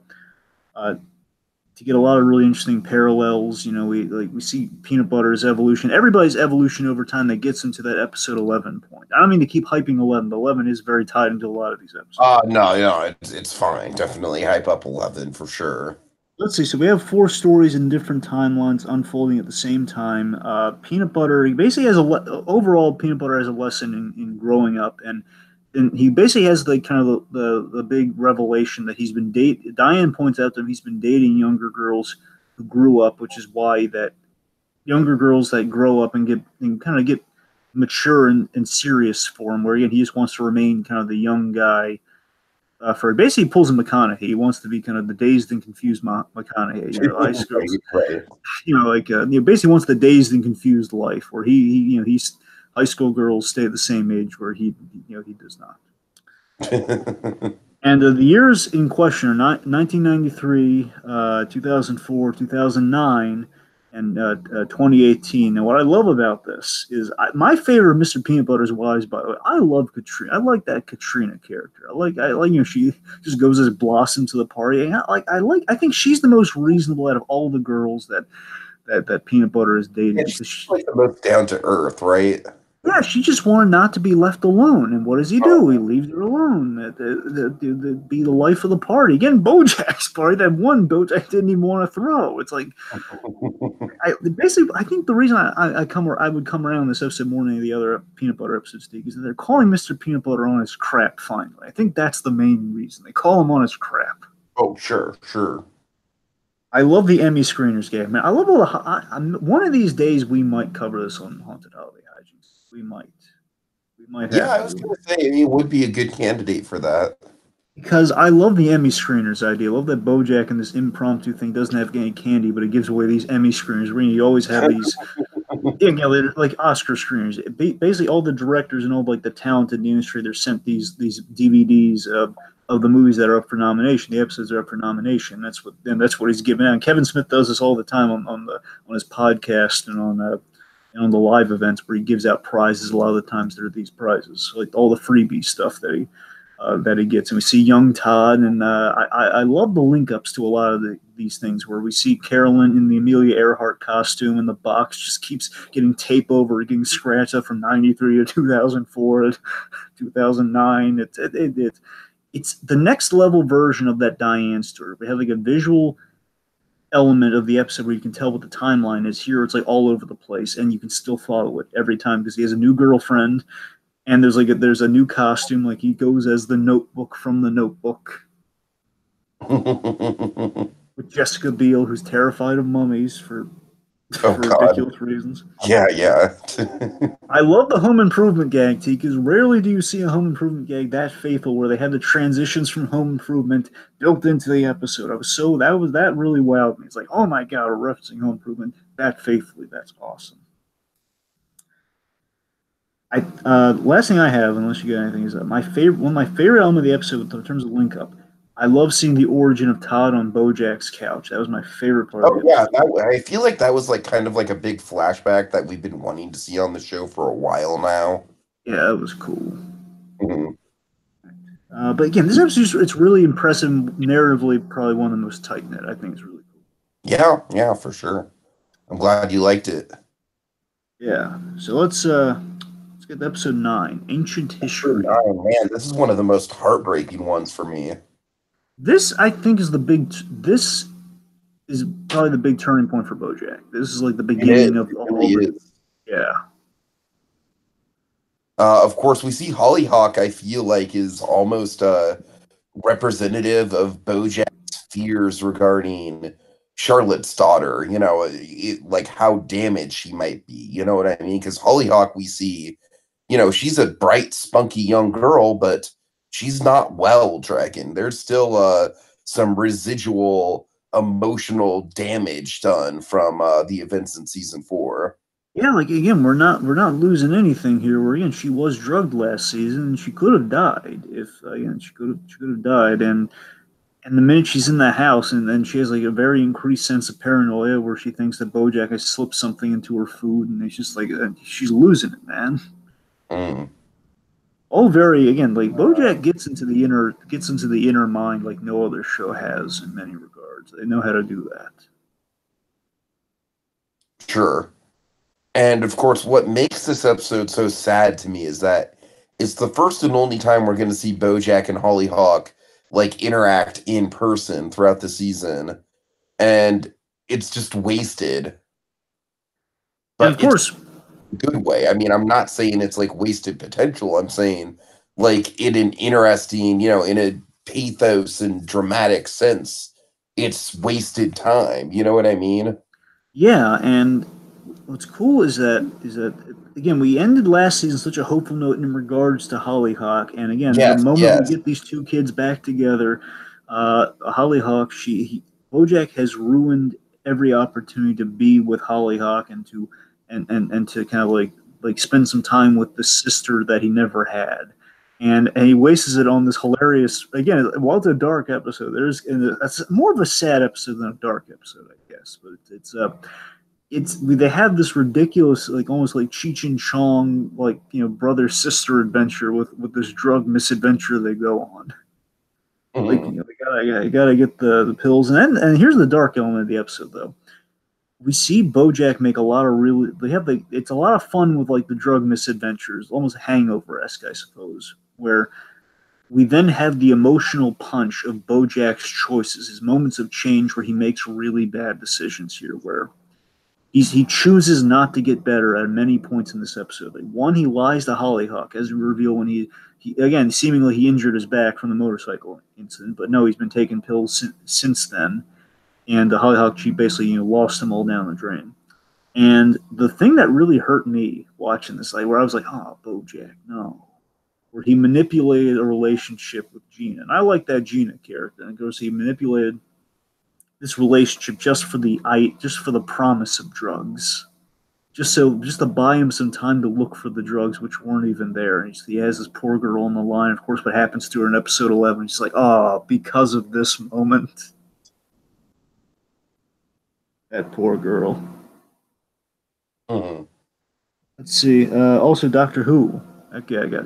lot of really interesting parallels. We see Peanut Butter's evolution, everybody's evolution over time that gets into that episode 11 point. I don't mean to keep hyping 11, but 11 is very tied into a lot of these episodes. No, it's fine. Definitely hype up 11 for sure. Let's see. So we have 4 stories in different timelines unfolding at the same time. Peanut Butter he basically has overall Peanut Butter has a lesson in growing up, and he basically has the kind of the big revelation that he's been Diane points out to him he's been dating younger girls who grew up, which is why that younger girls that grow up and get mature and serious for him. Where again he just wants to remain kind of the young guy. For basically pulls a McConaughey. He wants to be kind of the dazed and confused McConaughey. Ice girls, Right. basically wants the dazed and confused life where he's high school girls stay the same age where he does not. And the years in question are 1993, 2004, 2009, and 2018. And what I love about this is my favorite Mr. Peanut Butter is Wise. By the way, I love Katrina. I like that Katrina character. I like she just goes as Blossom to the party. And I think she's the most reasonable out of all the girls that Peanut Butter has dated. Yeah, she's like the most down to earth, right? Yeah, she just wanted not to be left alone. And what does he do? He leaves her alone. Be the life of the party. Again, Bojack's party. That one Bojack didn't even want to throw. It's like, I think the reason I would come around this episode more than any of the other Peanut Butter episodes, Steve, is that they're calling Mr. Peanut Butter on his crap finally. I think that's the main reason. They call him on his crap. Oh, sure. I love the Emmy screeners game, man. I love all the. One of these days we might cover this on Haunted Holiday Hijinks. We might. Yeah, I was going to say it would be a good candidate for that. Because I love the Emmy screeners idea. I love that Bojack and this impromptu thing doesn't have any candy, but it gives away these Emmy screeners. Where you always have these, like Oscar screeners. Basically, all the directors and all like the talent in the industry, they're sent these DVDs of the movies that are up for nomination. The episodes are up for nomination. That's what he's giving out. And Kevin Smith does this all the time on his podcast and on on the live events where he gives out prizes. A lot of the times there are these prizes, like all the freebie stuff that he gets. And we see young Todd, and I love the link ups to a lot of these things where we see Carolyn in the Amelia Earhart costume, and the box just keeps getting tape over, getting scratched up from '93 to 2004 to 2009. It's the next level version of that Diane story. We have like a visual element of the episode where you can tell what the timeline is. Here it's like all over the place, and you can still follow it every time because he has a new girlfriend, and there's a new costume. Like he goes as the Notebook from the Notebook with Jessica Biel, who's terrified of mummies for Oh for God. ridiculous reasons. Yeah, yeah. I love the Home Improvement gag, T, because rarely do you see a Home Improvement gag that faithful where they have the transitions from Home Improvement built into the episode. That really wowed me. It's like, oh my god, we're referencing Home Improvement that faithfully. That's awesome. Last thing I have, unless you got anything, is one of my favorite element of the episode in terms of link up. I love seeing the origin of Todd on Bojack's couch. That was my favorite part of Oh the yeah, episode. I feel like that was like kind of like a big flashback that we've been wanting to see on the show for a while now. Yeah, it was cool. Mhm. But again, this episode it's really impressive narratively. Probably one of the most tight knit. I think it's really cool. Yeah, yeah, for sure. I'm glad you liked it. Yeah. So let's get to episode 9, Ancient History. Oh man, this is one of the most heartbreaking ones for me. This I think is the big. This is probably the big turning point for BoJack. This is like the It is. beginning of It all really of it. is. Yeah. Of course, we see Hollyhock. I feel like is almost representative of Bojack's fears regarding Charlotte's daughter. You know, like how damaged she might be. You know what I mean? Because Hollyhock, we see, you know, she's a bright, spunky young girl, but she's not well, Dragon. There's still some residual emotional damage done from the events in season 4. Yeah, like again, we're not losing anything here. Where again, she was drugged last season, and she could have died if again she could have died. And the minute she's in the house, and then she has like a very increased sense of paranoia, where she thinks that BoJack has slipped something into her food, and it's just like she's losing it, man. Mm, All very again, like BoJack gets into the inner mind like no other show has in many regards. They know how to do that. sure. And of course, what makes this episode so sad to me is that it's the first and only time we're going to see Bojack and Hollyhock like interact in person throughout the season, and it's just wasted. And But of it's course, a good way. I mean, I'm not saying it's like wasted potential. I'm saying like in an interesting, you know, in a pathos and dramatic sense, it's wasted time. You know what I mean? yeah, and what's cool is that again we ended last season such a hopeful note in regards to Hollyhock, and again the Yes, moment we yes. get these two kids back together, Hollyhock Bojack has ruined every opportunity to be with Hollyhock and to kind of like spend some time with the sister that he never had. And he wastes it on this hilarious again. While it's a dark episode, it's more of a sad episode than a dark episode, I guess. But it's they have this ridiculous like almost like Cheech and Chong like brother sister adventure with this drug misadventure they go on. Like Mhm. they gotta get the pills, and here's the dark element of the episode though. We see BoJack make a lot of really they have like it's a lot of fun with like the drug misadventures, almost hangover esque I suppose, where we then have the emotional punch of BoJack's choices, his moments of change where he makes really bad decisions here, where he chooses not to get better at many points in this episode. Like one, he lies to Hollyhock, as we reveal when he again seemingly he injured his back from the motorcycle incident, but no, he's been taking pills since then, and the Hollyhock she basically lost him all down the drain. And the thing that really hurt me watching this, like where I was like, oh, BoJack, no, where he manipulated a relationship with Gina, and I like that Gina character, and of course he manipulated this relationship just for the promise of drugs, just to buy him some time to look for the drugs which weren't even there. And he has this poor girl on the line. Of course, what happens to her in episode 11? She's like, oh, because of this moment, that poor girl. Mhm. Let's see. Also, Doctor Who. That guy got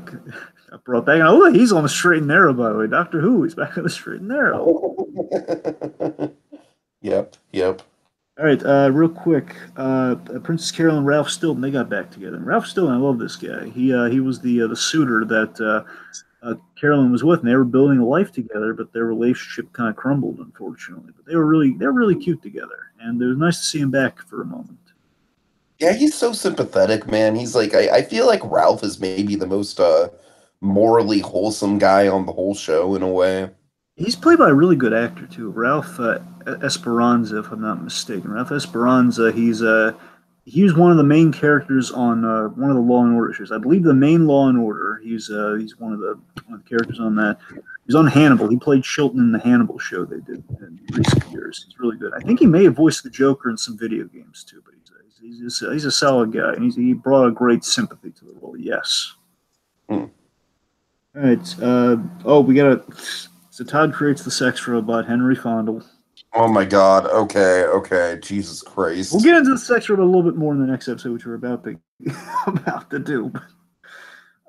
brought back. Oh, he's on the straight and narrow, by the way. Doctor Who. He's back on the straight and narrow. Yep, yep. All right, real quick. Princess Carol and Ralph Stilton, they got back together. And Ralph Stilton, I love this guy. He was the suitor that Carolyn was with, and they were building a life together. But their relationship kind of crumbled, unfortunately. But they're really cute together, and it was nice to see him back for a moment. Yeah, he's so sympathetic, man. He's like, I feel like Ralph is maybe the most morally wholesome guy on the whole show in a way. He's played by a really good actor too, Ralph Esperanza, if I'm not mistaken. Ralph Esperanza. He was one of the main characters on one of the Law and Order shows. I believe the main Law and Order. He's one of the characters on that. He's on Hannibal. He played Chilton in the Hannibal show they did in recent years. He's really good. I think he may have voiced the Joker in some video games too. But he's a solid guy, and he brought a great sympathy to the role. Yes. Hmm. All right. Oh, we got to. So Todd creates the sex robot, Henry Fondle. Oh my God. Okay, okay. Jesus We'll Christ. get into the sex robot a little bit more in the next episode, which we're about to about to do. We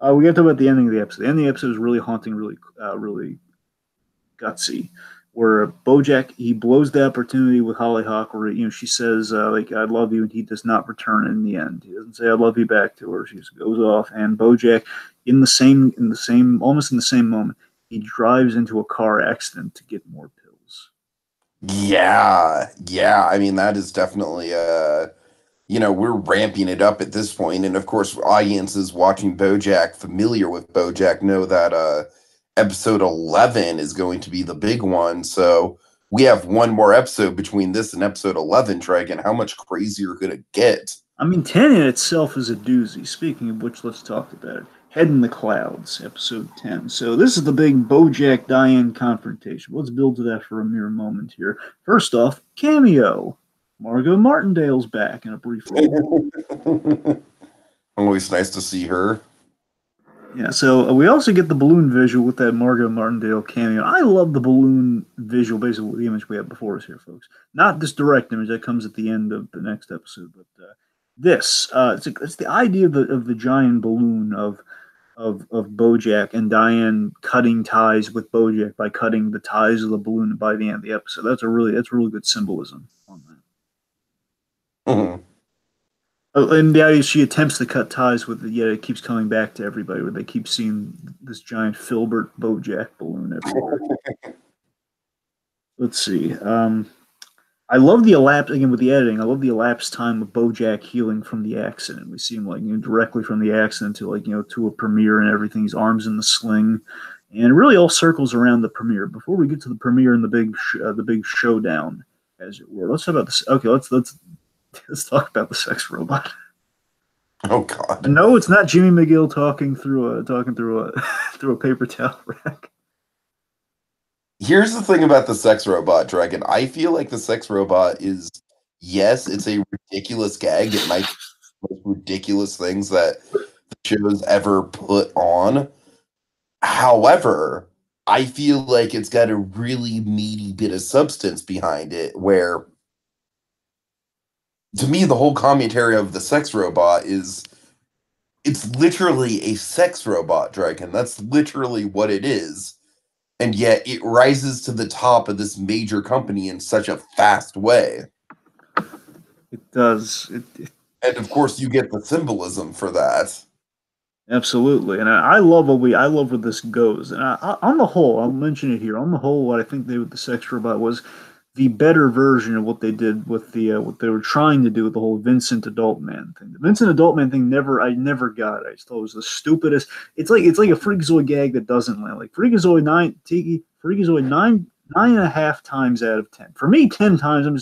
got to talk about the ending of the episode. The ending of the episode is really haunting, really gutsy. Where Bojack he blows the opportunity with Hollyhock, where she says like "I love you," and he does not return in the end. He doesn't say "I love you" back to her. She just goes off, and Bojack almost in the same moment, he drives into a car accident to get more pills. Yeah, yeah. I mean, that is definitely we're ramping it up at this point, and of course, audiences watching BoJack, familiar with BoJack, know that episode 11 is going to be the big one. So we have one more episode between this and episode 11. Dragon, how much crazier could it get? I mean, 10 in itself is a doozy. Speaking of which, let's talk about it. Head in the Clouds, episode 10. So this is the big Bojack Diane confrontation. Let's build to that for a mere moment here. First off, cameo. Margot Martindale's back in a brief role. Always nice to see her. Yeah, so we also get the balloon visual with that Margot Martindale cameo. I love the balloon visual, basically the image we have before us here, folks. Not this direct image that comes at the end of the next episode, but this. It's the idea of the giant balloon of Bojack and Diane cutting ties with Bojack by cutting the ties of the balloon by the end of the episode. That's really good symbolism on that. Mhm. And the idea she attempts to cut ties with it, yet it keeps coming back to everybody, where they keep seeing this giant Filbert Bojack balloon everywhere. Let's see. I love the elapsed again with the editing. I love the elapsed time of Bojack healing from the accident. We see him directly from the accident to to a premiere and everything. His arms in the sling, and it really all circles around the premiere. Before we get to the premiere and the big showdown, as it were, let's talk about this. Okay, let's talk about the sex robot. Oh God. No, it's not Jimmy McGill talking through a through a paper towel rack. Here's the thing about the sex robot, Dragon. I feel like the sex robot is, yes, it's a ridiculous gag. It might be the most ridiculous things that the show's ever put on. However, I feel like it's got a really meaty bit of substance behind it, where to me, the whole commentary of the sex robot is it's literally a sex robot, Dragon. That's literally what it is. And yet it rises to the top of this major company in such a fast way. It does. And of course, you get the symbolism for that. Absolutely, and I love I love where this goes. And on the whole, I'll mention it here. On the whole, what I think they did with the sex robot was the better version of what they did with the what they were trying to do with the whole Vincent Adult Man thing. The Vincent Adult Man thing I never got it. I just thought it was the stupidest. It's like a Freakazoid gag that doesn't land. Like Freakazoid Freakazoid 9.5 times out of 10. For me, 10 times. I'm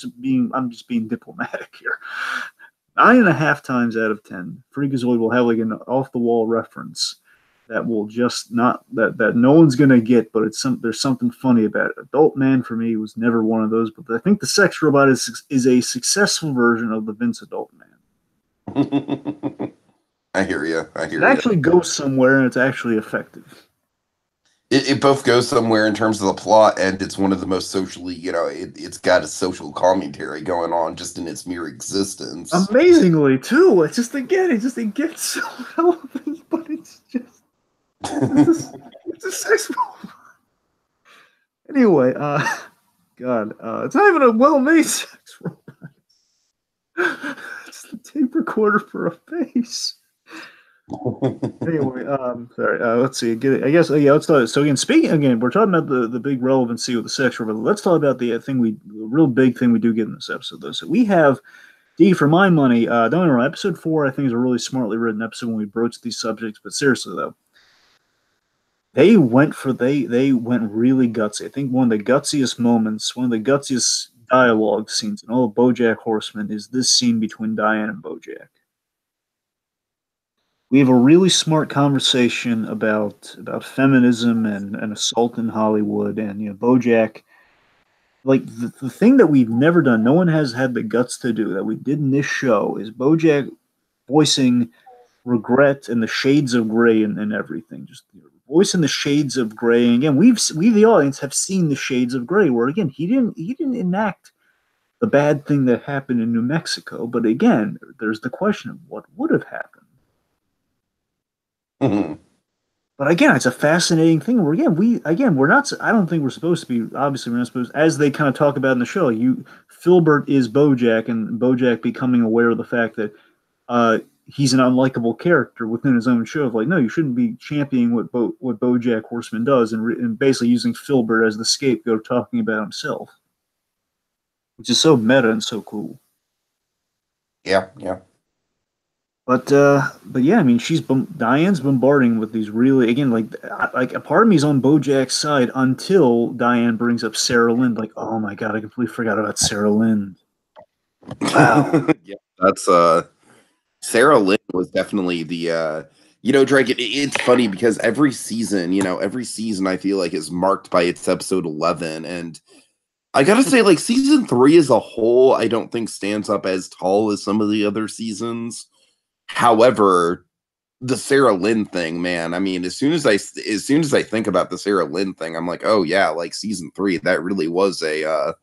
just being diplomatic here. 9.5 times out of 10, Freakazoid will have like an off the wall reference that will just not that no one's gonna get, but there's something funny about it. Adult Man for me was never one of those, but I think the sex robot is a successful version of the Vince Adult Man. I hear you. I It hear you. actually goes somewhere and it's actually effective. it both goes somewhere in terms of the plot, and it's one of the most socially, it's got a social commentary going on just in its mere existence. Amazingly, too. It's just again, it gets so relevant, but it's a, it's a sex movie. Anyway, God, it's not even a well-made sex robot. It's the tape recorder for a face. Anyway, sorry. Let's see. Get it. I guess. Yeah. Let's talk. So again, speaking again, we're talking about the big relevancy with the sex robot. Let's talk about the real big thing we do get in this episode, though. So we have D for my money. Don't get me wrong. Episode 4, I think, is a really smartly written episode when we broach these subjects. But seriously, though, they went really gutsy. I think one of the gutsiest moments, one of the gutsiest dialogue scenes in all of BoJack Horseman is this scene between Diane and BoJack. We have a really smart conversation about feminism and assault in Hollywood, and BoJack, like the thing that we've never done, no one has had the guts to do that we did in this show, is BoJack voicing regret and the shades of gray and everything, just voicing the shades of gray. And again, we the audience have seen the shades of gray, where again he didn't enact the bad thing that happened in New Mexico, but again, there's the question of what would have happened. Mhm. But again, it's a fascinating thing. Where we're not. I don't think we're supposed to be. Obviously, we're not supposed. As they kind of talk about in the show, Filbert is BoJack, and BoJack becoming aware of the fact that he's an unlikable character within his own show. Of like, no, you shouldn't be championing what BoJack Horseman does, and basically using Filbert as the scapegoat, talking about himself, which is so meta and so cool. Yeah, yeah. But yeah, I mean, Diane's bombarding with these really, again, like a part of me is on BoJack's side until Diane brings up Sarah Lynn. Like, oh my god, I completely forgot about Sarah Lynn. Wow. Yeah, that's Sarah Lynn was definitely the Drake, it's funny because every season I feel like is marked by its episode 11, and I gotta say, like, season 3 as a whole, I don't think stands up as tall as some of the other seasons. However, the Sarah Lynn thing, man, I mean, as soon as I think about the Sarah Lynn thing, I'm like, oh yeah, like season 3, that really was a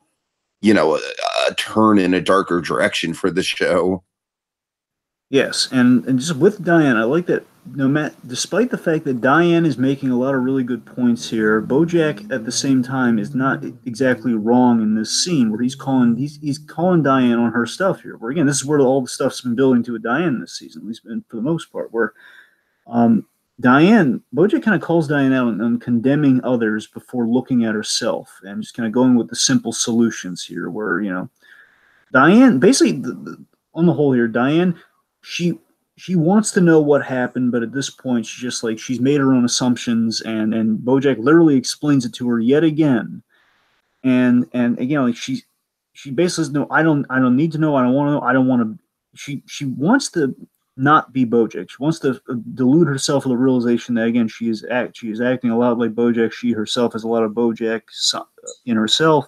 turn in a darker direction for the show. Yes, and just with Diane, I like that. No matter, despite the fact that Diane is making a lot of really good points here, BoJack at the same time is not exactly wrong in this scene where he's calling Diane on her stuff here. Where again, this is where all the stuff's been building to with Diane this season, at least for the most part. Where BoJack kind of calls Diane out on condemning others before looking at herself, and just kind of going with the simple solutions here. Where Diane basically, on the whole here, Diane she wants to know what happened, but at this point, she's made her own assumptions, and BoJack literally explains it to her yet again, and again, like she basically says, no, I don't need to know, I don't want to know, I don't want to. She wants to not be BoJack. She wants to delude herself with the realization that again she is acting a lot like BoJack. She herself has a lot of BoJack in herself,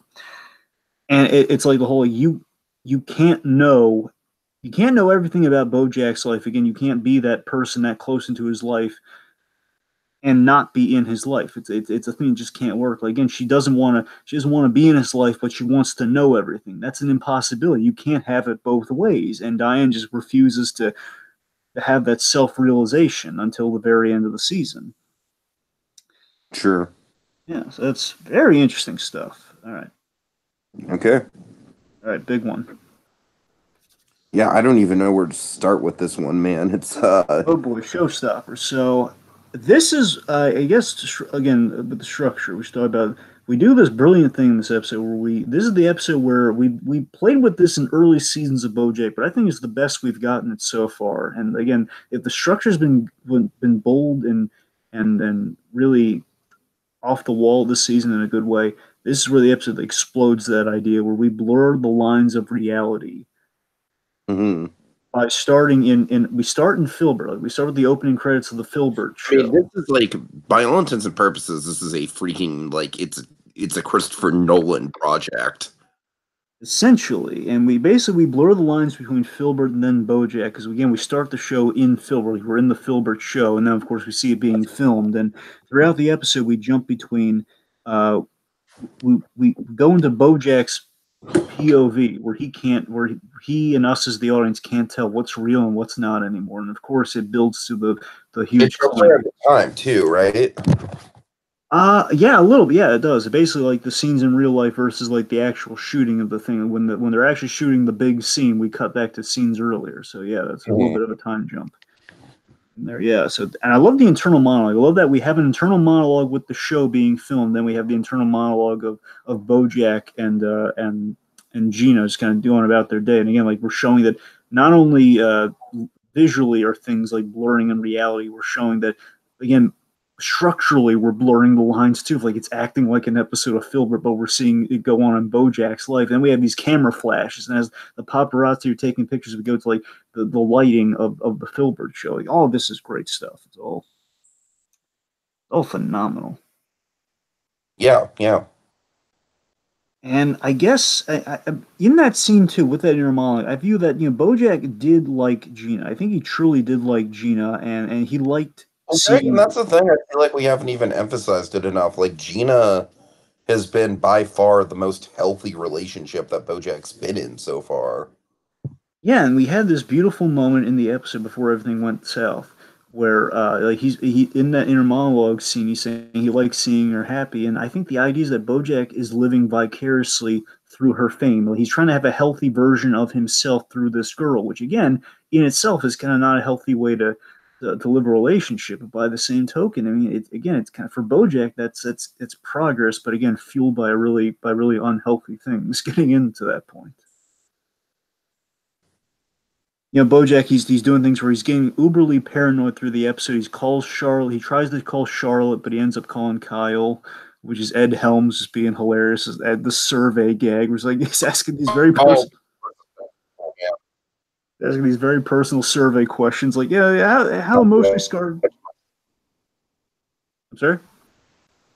and it's like the whole you can't know. You can't know everything about BoJack's life. Again, you can't be that person that close into his life and not be in his life. It's a thing that just can't work. Like again, she doesn't want to be in his life, but she wants to know everything. That's an impossibility. You can't have it both ways. And Diane just refuses to have that self-realization until the very end of the season. Sure. Yeah, so that's very interesting stuff. All right. Okay. All right, big one. Yeah, I don't even know where to start with this one, man. It's Oh boy, showstopper. So this is, I guess, again, with the structure, we should talk about. We do this brilliant thing in this episode where this is the episode where we played with this in early seasons of BoJack, but I think it's the best we've gotten it so far. And again, if the structure's been bold and really off the wall this season in a good way, this is where the episode explodes that idea where we blur the lines of reality. mm-hmm. By starting we start in Filbert. Like we start with the opening credits of the Filbert show. I mean, this is like, by all intents and purposes, this is a freaking, like, it's a Christopher Nolan project. essentially, and we basically blur the lines between Filbert and then Bojack because again we start the show in Filbert. We're in the Filbert show, and then of course we see it being filmed. And throughout the episode, we jump between. We go into Bojack's POV where he and us as the audience can't tell what's real and what's not anymore. And of course, it builds to the It huge jumps climax. around the time too, right? Yeah, a little bit. Yeah, it does. Basically, like the scenes in real life versus like the actual shooting of the thing. When they're actually shooting the big scene, we cut back to scenes earlier. So yeah, that's a little Mhm. bit of a time jump in there. Yeah. So and I love the internal monologue. I love that we have an internal monologue with the show being filmed. Then we have the internal monologue of BoJack and Gina just kind of doing about their day. And again, like we're showing that not only visually are things like blurring in reality, we're showing that again structurally we're blurring the lines too. Like it's acting like an episode of Filbert, but we're seeing it go on in Bojack's life. And we have these camera flashes, and as the paparazzi are taking pictures, we go to like the lighting of the Filbert show. Like, all of this is great stuff. It's all phenomenal. Yeah, yeah. And I guess in that scene too, with that inner monologue, I view that Bojack did like Gina. I think he truly did like Gina, and he liked Okay, and seeing. that's the thing. I feel like we haven't even emphasized it enough. Like Gina has been by far the most healthy relationship that BoJack's been in so far. Yeah, and we had this beautiful moment in the episode before everything went south, where like he in that inner monologue scene, he's saying he likes seeing her happy, and I think the idea is that BoJack is living vicariously through her fame. Like, he's trying to have a healthy version of himself through this girl, which again, in itself, is kind of not a healthy way to live a relationship. But by the same token, I mean, again, it's kind of for BoJack that's progress, but again, fueled by really unhealthy things getting into that point. Bojack, he's doing things where he's getting uberly paranoid through the episode. He calls Charlotte. He tries to call Charlotte, but he ends up calling Kyle, which is Ed Helms just being hilarious. Ed, the survey gag, where he's asking these very Oh, personal, survey questions, like, yeah, how emotionally yeah. scarred. I'm sorry.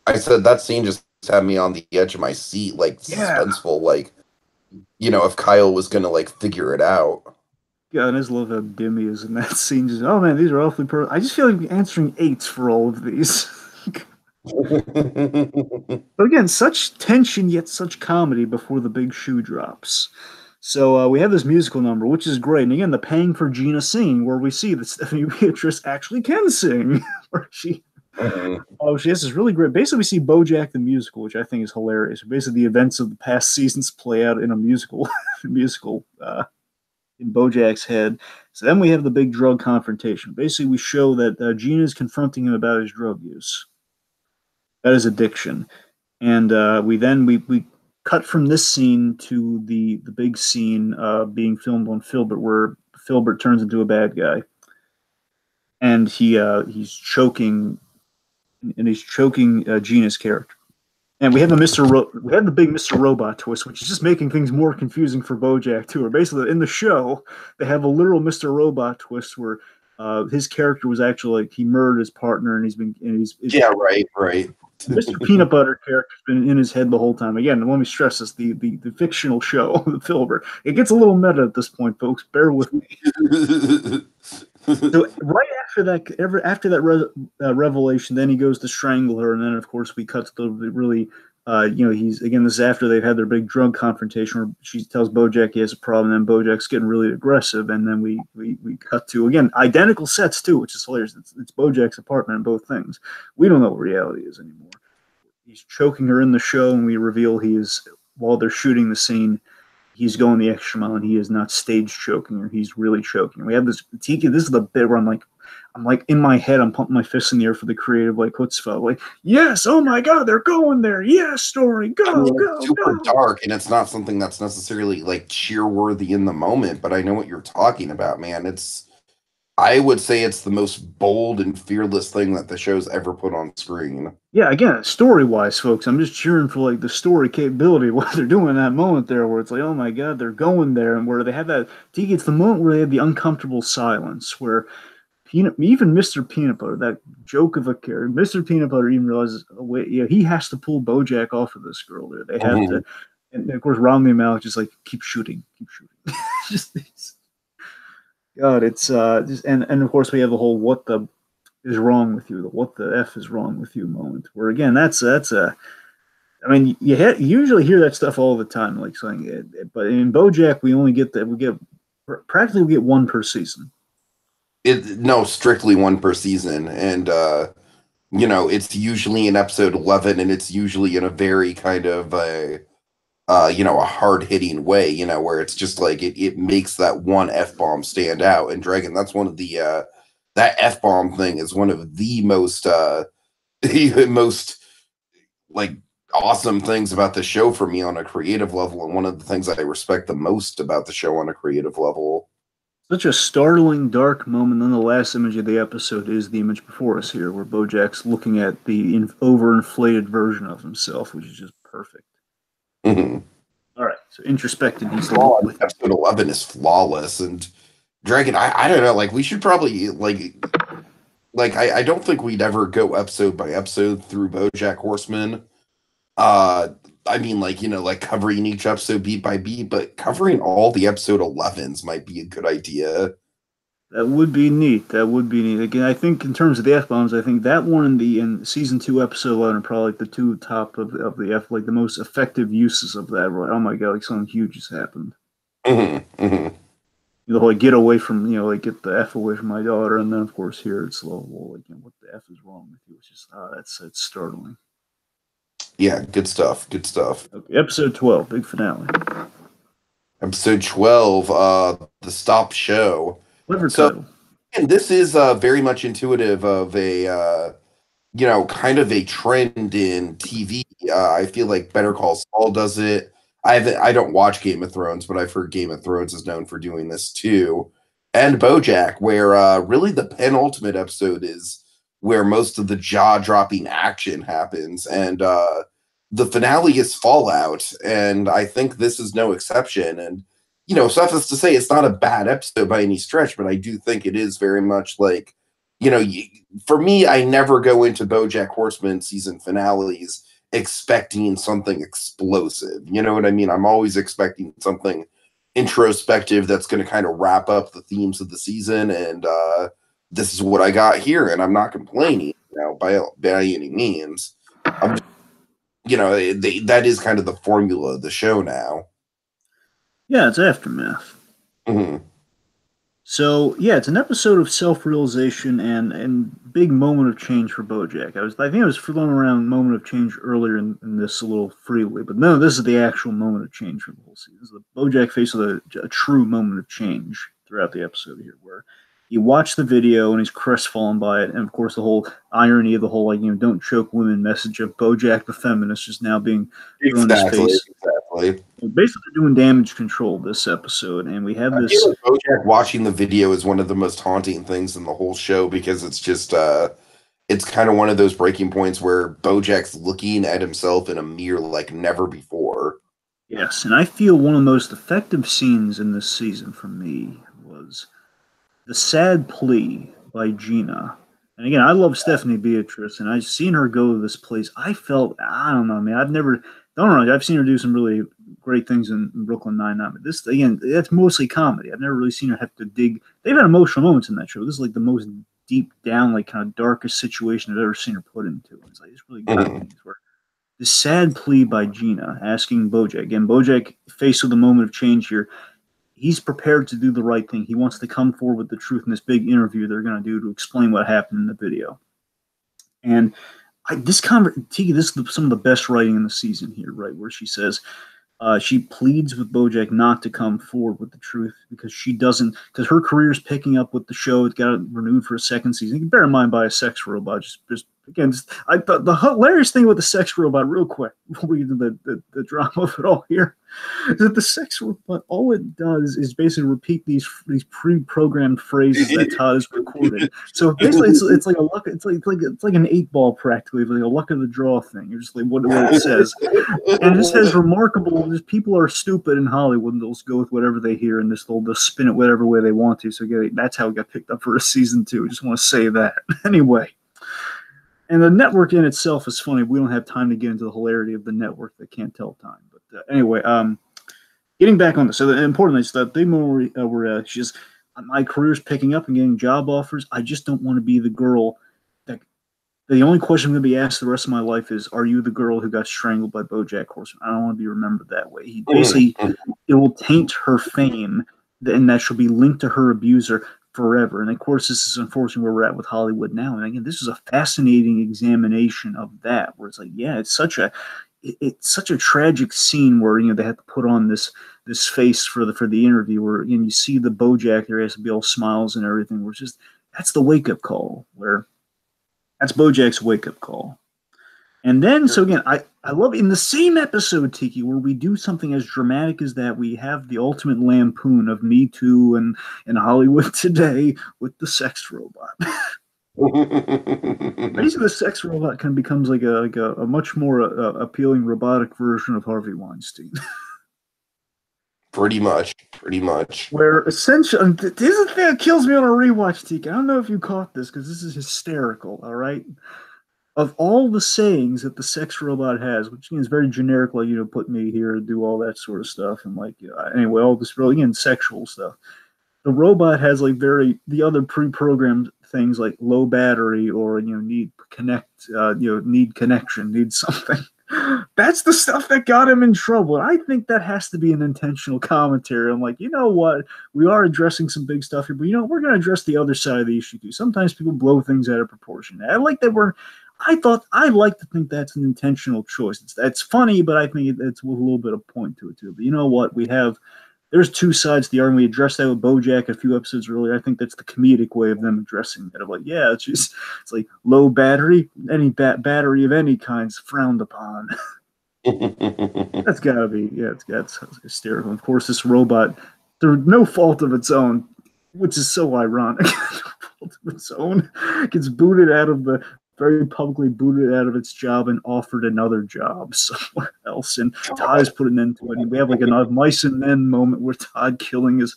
I said that scene just had me on the edge of my seat, like Yeah, suspenseful, like if Kyle was gonna like figure it out. God, I just love how dim he is in that scene. Just, oh man, these are awfully. I just feel like answering eights for all of these. But again, such tension yet such comedy before the big shoe drops. So we have this musical number, which is great. And again, the paying for Gina scene, where we see that Stephanie Beatrice actually can sing. Where Mhm. she has this really great. Basically, we see BoJack the musical, which I think is hilarious. Basically, the events of the past seasons play out in a musical, musical in BoJack's head. So then we have the big drug confrontation. Basically, we show that Gina is confronting him about his drug use, about his addiction. And we cut from this scene to the big scene being filmed on Filbert, where Filbert turns into a bad guy, and he's choking Gina's character. And we have we have the big Mr. Robot twist, which is just making things more confusing for BoJack too. Or basically, in the show, they have a literal Mr. Robot twist where his character was actually like he murdered his partner, and Yeah, right. Mr. Peanut Butter character's been in his head the whole time. Again, let me stress this: the fictional show, the Filbert. It gets a little meta at this point, folks. Bear with me. So right after that revelation, then he goes to strangle her, and then of course we cut to the really, he's again this is after they've had their big drug confrontation where she tells BoJack he has a problem, and then BoJack's getting really aggressive, and then we cut to again identical sets too, which is hilarious. It's BoJack's apartment in both things. We don't know what reality is anymore. He's choking her in the show, and we reveal he is while they're shooting the scene he's going the extra mile and he is not stage choking her. He's really choking. We have this Tiki. This is the bit where I'm like in my head, I'm pumping my fists in the air for the creative like chutzpah. Like, yes, oh my god, they're going there. Yes, story, I go, mean, it's go, super go. dark, and it's not something that's necessarily like cheer worthy in the moment. But I know what you're talking about, man. I would say it's the most bold and fearless thing that the show's ever put on screen. Yeah, again, story wise, folks, I'm just cheering for like the story capability of what they're doing in that moment there, where it's like, oh my god, they're going there, and where they have that. Tiki, it's the moment where they have the uncomfortable silence, where even Mr. Peanut Butter, that joke of a character, Mr. Peanut Butter even realizes, oh, wait, yeah, he has to pull BoJack off of this girl. There, they have to. Mhm. And of course, Romney and Malik just like keep shooting, keep shooting. Just God, it's just and of course we have the whole what the is wrong with you, the what the f is wrong with you moment. Where again, that's a I mean, you usually hear that stuff all the time, like saying it, but in BoJack we only get that we get practically we get one per season. No, strictly one per season, and it's usually in episode 11, and it's usually in a very kind of a hard hitting way, where it's just like it makes that one F bomb stand out. And Dragon, that's one of the that F bomb thing is one of the most most like awesome things about the show for me on a creative level, and one of the things I respect the most about the show on a creative level. Such a startling, dark moment. Then the last image of the episode is the image before us here, where Bojack's looking at the overinflated version of himself, which is just perfect. Mm-hmm. All right, so introspective. He's episode 11 is flawless, and Dragon, I don't know, like we should probably I don't think we'd ever go episode by episode through BoJack Horseman. I mean, like covering each episode beat by beat, but covering all the episode 11s might be a good idea. That would be neat. That would be neat. Again, I think in terms of the F bombs, I think that one in season 2, episode 11 are probably like the two top of the F, like the most effective uses of that. Right? Oh my god, like something huge has happened. Mm-hmm, mm-hmm. Like get away from, like get the F away from my daughter, and then of course here it's well, like what the F is wrong with you? It's just that's startling. Yeah, good stuff. Good stuff. Okay, episode 12, big finale. Episode 12, the stop show. Clever title. And this is very much intuitive of a kind of a trend in TV. I feel like Better Call Saul does it. I don't watch Game of Thrones, but I've heard Game of Thrones is known for doing this too. And BoJack, where really the penultimate episode is where most of the jaw-dropping action happens, and the finale is Fallout, and I think this is no exception. And suffice to say, it's not a bad episode by any stretch, but I do think it is very much like, for me, I never go into BoJack Horseman season finales expecting something explosive. You know what I mean? I'm always expecting something introspective that's going to kind of wrap up the themes of the season, and this is what I got here, and I'm not complaining by any means. I'm just, that is kind of the formula of the show now. Yeah, it's Aftermath. Mm-hmm. So yeah, it's an episode of self-realization and big moment of change for BoJack. I think I was floating around moment of change earlier in this a little freely, but no, this is the actual moment of change for the whole season. This is the BoJack faces a true moment of change throughout the episode here, where you watch the video and he's crestfallen by it, and of course the whole irony of the whole don't choke women message of BoJack the feminist is now being thrown in his face. Exactly. Basically doing damage control this episode, and we have this. I feel like BoJack watching the video is one of the most haunting things in the whole show, because it's just it's kind of one of those breaking points where BoJack's looking at himself in a mirror like never before. Yes, and I feel one of the most effective scenes in this season for me was the sad plea by Gina. And again, I love Stephanie Beatrice, and I've seen her go to this place. I don't know, man. I've seen her do some really great things in Brooklyn Nine-Nine. But this, again, that's mostly comedy. I've never really seen her have to dig. They've had emotional moments in that show. This is like the most deep down, like kind of darkest situation I've ever seen her put into. It's like, it's really got me. This sad plea by Gina asking BoJack. Again, BoJack faced with a moment of change here. He's prepared to do the right thing. He wants to come forward with the truth in this big interview they're going to do to explain what happened in the video. And this is some of the best writing in the season here, right? Where she says, she pleads with BoJack not to come forward with the truth because because her career's picking up with the show. It got renewed for a second season. You can bear in mind by a sex robot. I thought the hilarious thing with the sex robot, real quick, before we get into the drama of it all here, is that the sex robot, all it does is basically repeat these pre-programmed phrases that Todd has recorded. So basically, it's like a luck. It's like an 8-ball practically, like a luck of the draw thing. You're just like what it says, and it just has remarkable. Just people are stupid in Hollywood, and they'll just go with whatever they hear, and they'll spin it whatever way they want to. So that's how it got picked up for a season 2. I just want to say that anyway. And the network in itself is funny. We don't have time to get into the hilarity of the network that can't tell time. But anyway, getting back on this. So the important is that big moment where she's my career's picking up and getting job offers. I just don't want to be the girl that. The only question I'm going to be asked the rest of my life is, "Are you the girl who got strangled by BoJack Horseman?" I don't want to be remembered that way. He basically it will taint her fame, and that she'll be linked to her abuser forever. And of course, this is unfortunately where we're at with Hollywood now. And again, this is a fascinating examination of that, where it's like, yeah, it's such a tragic scene where they have to put on this face for the interview, where you see the BoJack there has to be all smiles and everything. Where it's just that's the wake up call. That's BoJack's wake up call. And then, so again, I love in the same episode, Tiki, where we do something as dramatic as that. We have the ultimate lampoon of Me Too and Hollywood today with the sex robot. Basically, the sex robot kind of becomes like a much more appealing robotic version of Harvey Weinstein. Pretty much. Where essentially, this is the thing that kills me on a rewatch, Tiki. I don't know if you caught this because this is hysterical. All right. Of all the sayings that the sex robot has, which is very generic, like, put me here, do all that sort of stuff, and like, anyway, all this really, again, sexual stuff. The robot has like the other pre-programmed things like low battery or, need connection, need something. That's the stuff that got him in trouble. I think that has to be an intentional commentary. I'm like, you know what? We are addressing some big stuff here, but we're going to address the other side of the issue too. Sometimes people blow things out of proportion. I like to think that's an intentional choice. That's funny, but I think it's with a little bit of point to it too. But you know what? There's two sides to the argument. We addressed that with BoJack a few episodes earlier. I think that's the comedic way of them addressing that. Of like, yeah, it's like low battery, any battery of any kind is frowned upon. That's gotta be, it's hysterical. Of course, this robot, through no fault of its own, which is so ironic, no fault of its own, gets very publicly booted out of its job and offered another job somewhere else. And Todd is putting an end to it. And we have like a mice and men moment where Todd killing his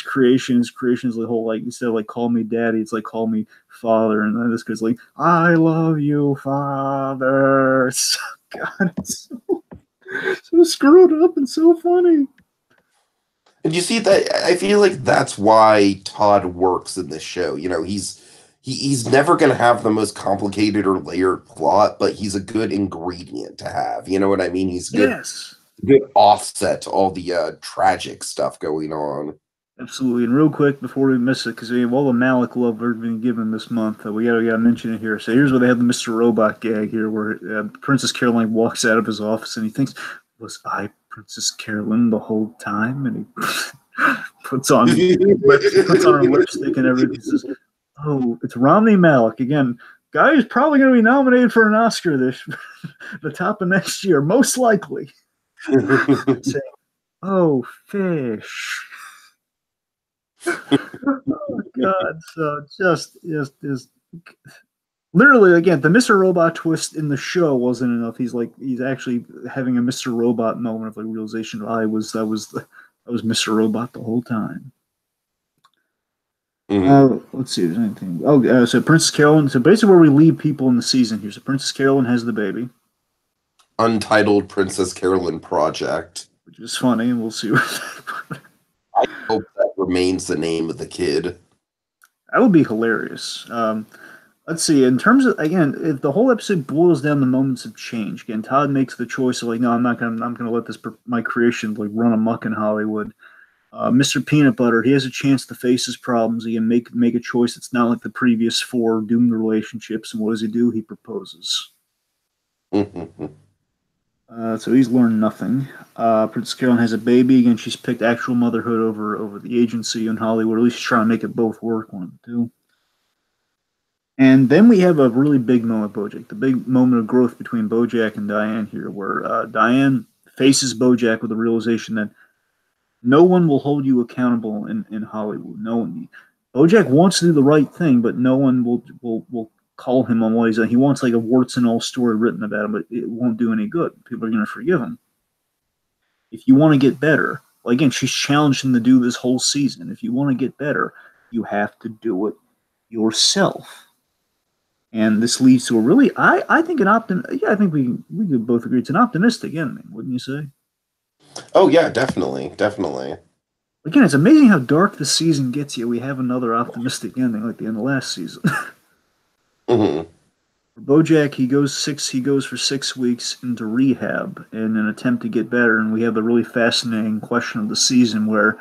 creation. His creation is the whole, like, instead of like call me daddy, it's like call me father. And then this guy's like, I love you, father. God, it's so screwed up and so funny. And you see that, I feel like that's why Todd works in this show. He's never going to have the most complicated or layered plot, but he's a good ingredient to have. You know what I mean? He's good, good offset to all the tragic stuff going on. Absolutely. And real quick, before we miss it, because we have all the Malik love we've been given this month, we gotta mention it here. So here's where they have the Mr. Robot gag here, where Princess Caroline walks out of his office and he thinks, was I Princess Carolyn the whole time? And he puts on her lipstick and everything. He says, oh, it's Romney Malik again. Guy who's probably going to be nominated for an Oscar the top of next year, most likely. Saying, oh, fish. Oh God! So just literally again, the Mr. Robot twist in the show wasn't enough. He's actually having a Mr. Robot moment of like realization. That was Mr. Robot the whole time. Let's see if there's anything. So Princess Carolyn. So basically, where we leave people in the season here. So Princess Carolyn has the baby. Untitled Princess Carolyn Project, which is funny, and we'll see. I hope that remains the name of the kid. That would be hilarious. Let's see. In terms of, again, if the whole episode boils down to moments of change. Again, Todd makes the choice of like, no, I'm gonna let my creation like run amok in Hollywood. Mr. Peanut Butter, he has a chance to face his problems. He can make a choice that's not like the previous four doomed relationships. And what does he do? He proposes. So he's learned nothing. Princess Carolyn has a baby. Again, she's picked actual motherhood over the agency in Hollywood. At least she's trying to make it both work, one of the two. And then we have a really big moment with Bojack. The big moment of growth between Bojack and Diane here, where Diane faces Bojack with the realization that no one will hold you accountable in Hollywood. No one. Bojack wants to do the right thing, but no one will call him on what he's done. He wants like a warts and all story written about him, but it won't do any good. People are going to forgive him. If you want to get better, well, again, she's challenged him to do this whole season. If you want to get better, you have to do it yourself. And this leads to a really, I think I think we could both agree it's an optimistic ending, wouldn't you say? Oh yeah, definitely, definitely. Again, it's amazing how dark the season gets. Yet we have another optimistic ending, like the end of last season. Hmm. For Bojack, he goes for 6 weeks into rehab in an attempt to get better, and we have the really fascinating question of the season where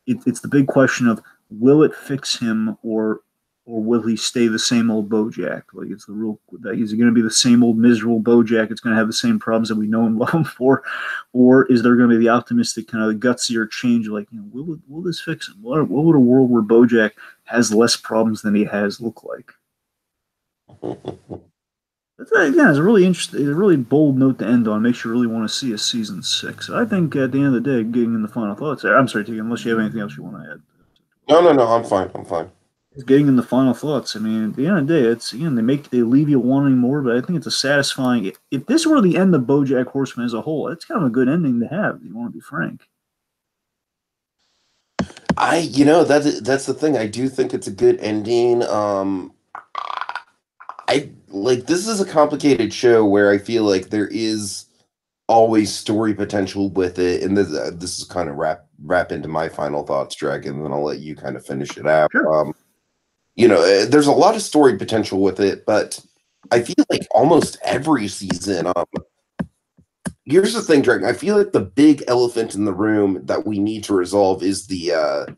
it's the big question of will it fix him or will he stay the same old Bojack? Like it's the real like is he going to be the same old miserable Bojack? It's going to have the same problems that we know and love him for, or is there going to be the optimistic kind of the gutsier change? Like will this fix him? What would a world where Bojack has less problems than he has look like? Again, it's a really interesting, a really bold note to end on. Makes you really want to see a season six. I think at the end of the day, getting in the final thoughts there. I'm sorry, Tegan, unless you have anything else you want to add. No, no, no. I'm fine. I'm fine. Getting in the final thoughts. I mean, at the end of the day, it's again they leave you wanting more, but I think it's a satisfying. If this were the end of BoJack Horseman as a whole, it's kind of a good ending to have. You want to be frank. That's the thing. I do think it's a good ending. I like this is a complicated show where I feel like there is always story potential with it, and this is kind of wrap into my final thoughts, Dragon, and then I'll let you kind of finish it out. Sure. There's a lot of story potential with it, but I feel like almost every season. Here's the thing, Dragon. I feel like the big elephant in the room that we need to resolve is the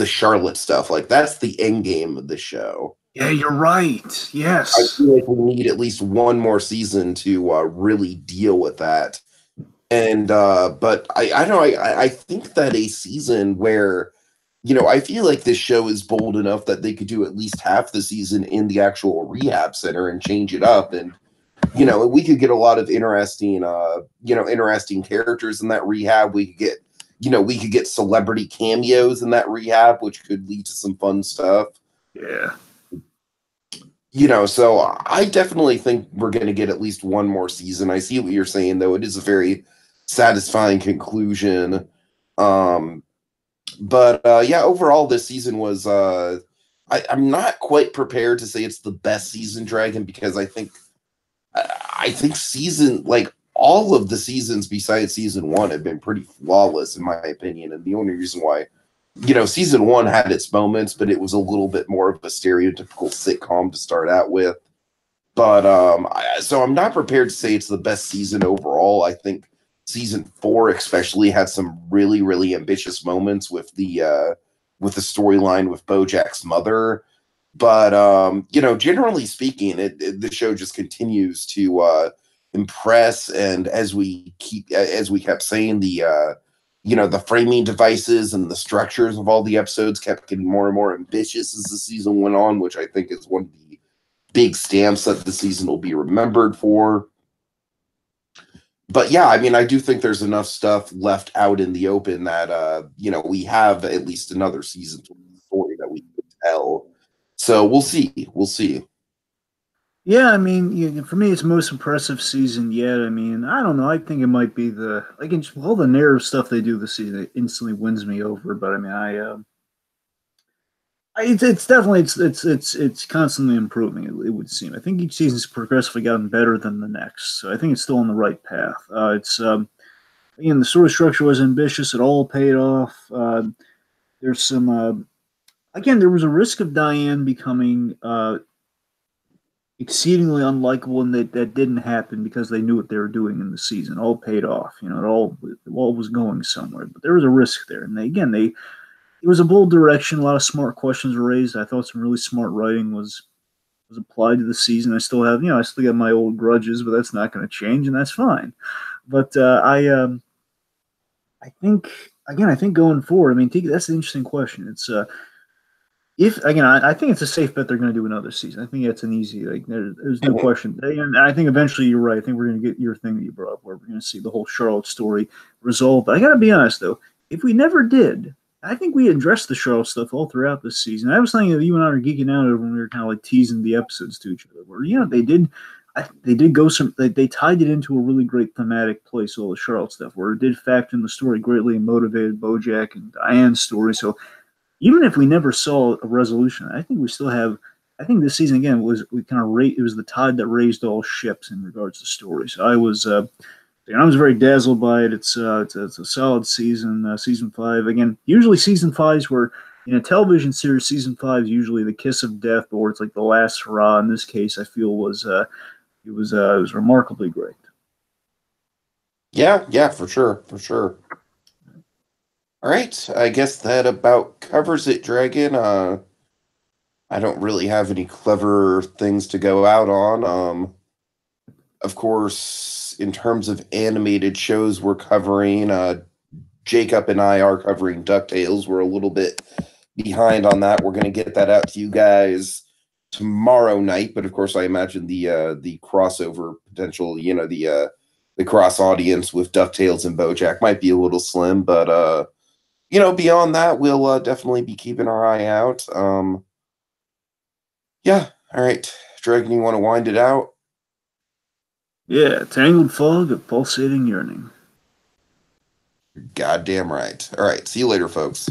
Charlotte stuff. Like that's the end game of the show. Yeah, you're right. I Yes. feel like we need at least one more season to really deal with that. And but I don't know, I think that a season where I feel like this show is bold enough that they could do at least half the season in the actual rehab center and change it up, and we could get a lot of interesting characters in that rehab. We could get celebrity cameos in that rehab, which could lead to some fun stuff. Yeah. So I definitely think we're going to get at least one more season. I see what you're saying, though. It is a very satisfying conclusion. Um, but yeah, overall, this season was. I'm not quite prepared to say it's the best season, Dragon, because I think season like all of the seasons besides season one have been pretty flawless in my opinion, and the only reason why season one had its moments, but it was a little bit more of a stereotypical sitcom to start out with. But so I'm not prepared to say it's the best season overall. I think season four especially had some really really ambitious moments with the storyline with Bojack's mother. But generally speaking, the show just continues to impress, and as we kept saying, the framing devices and the structures of all the episodes kept getting more and more ambitious as the season went on, which I think is one of the big stamps that the season will be remembered for. But yeah, I mean, I do think there's enough stuff left out in the open that we have at least another season to the story that we could tell. So we'll see. We'll see. Yeah, I mean, for me, it's the most impressive season yet. I mean, I don't know. I think it might be the like all the narrative stuff they do this season. It instantly wins me over. But I mean, it's definitely it's constantly improving. It would seem. I think each season's progressively gotten better than the next. So I think it's still on the right path. It's again the story structure was ambitious. It all paid off. There's some again there was a risk of Diane becoming exceedingly unlikable, and that didn't happen because they knew what they were doing in the season. It all paid off. It all was going somewhere. But there was a risk there, and it was a bold direction. A lot of smart questions were raised. I thought some really smart writing was applied to the season. I still got my old grudges, but that's not going to change, and that's fine. But I think going forward, I mean, that's an interesting question. It's if again, I think it's a safe bet they're going to do another season. I think that's an easy there's no question. And I think eventually you're right. I think we're going to get your thing that you brought up, where we're going to see the whole Charlotte story resolved. But I got to be honest though, if we never did, I think we addressed the Charlotte stuff all throughout this season. I was thinking that you and I were geeking out over when we were kind of like teasing the episodes to each other. Where they did go they tied it into a really great thematic place. All the Charlotte stuff, where it did factor in the story greatly and motivated Bojack and Diane's story. So even if we never saw a resolution, I think we still have. I think this season again was we kind of it was the tide that raised all ships in regards to story. So And I was very dazzled by it. It's a solid season, season five. Again, usually season fives were in a television series. Season five is usually the kiss of death, or it's like the last hurrah. In this case, I feel it was remarkably great. Yeah, yeah, for sure, for sure. All right, I guess that about covers it, Dragon. I don't really have any clever things to go out on. Of course, in terms of animated shows we're covering, Jacob and I are covering DuckTales. We're a little bit behind on that. We're going to get that out to you guys tomorrow night, but of course, I imagine the crossover potential, the cross audience with DuckTales and Bojack might be a little slim, but beyond that, we'll definitely be keeping our eye out. Yeah, all right, Dragon, you want to wind it out? Yeah, tangled fog of pulsating yearning. Goddamn right. All right, see you later, folks.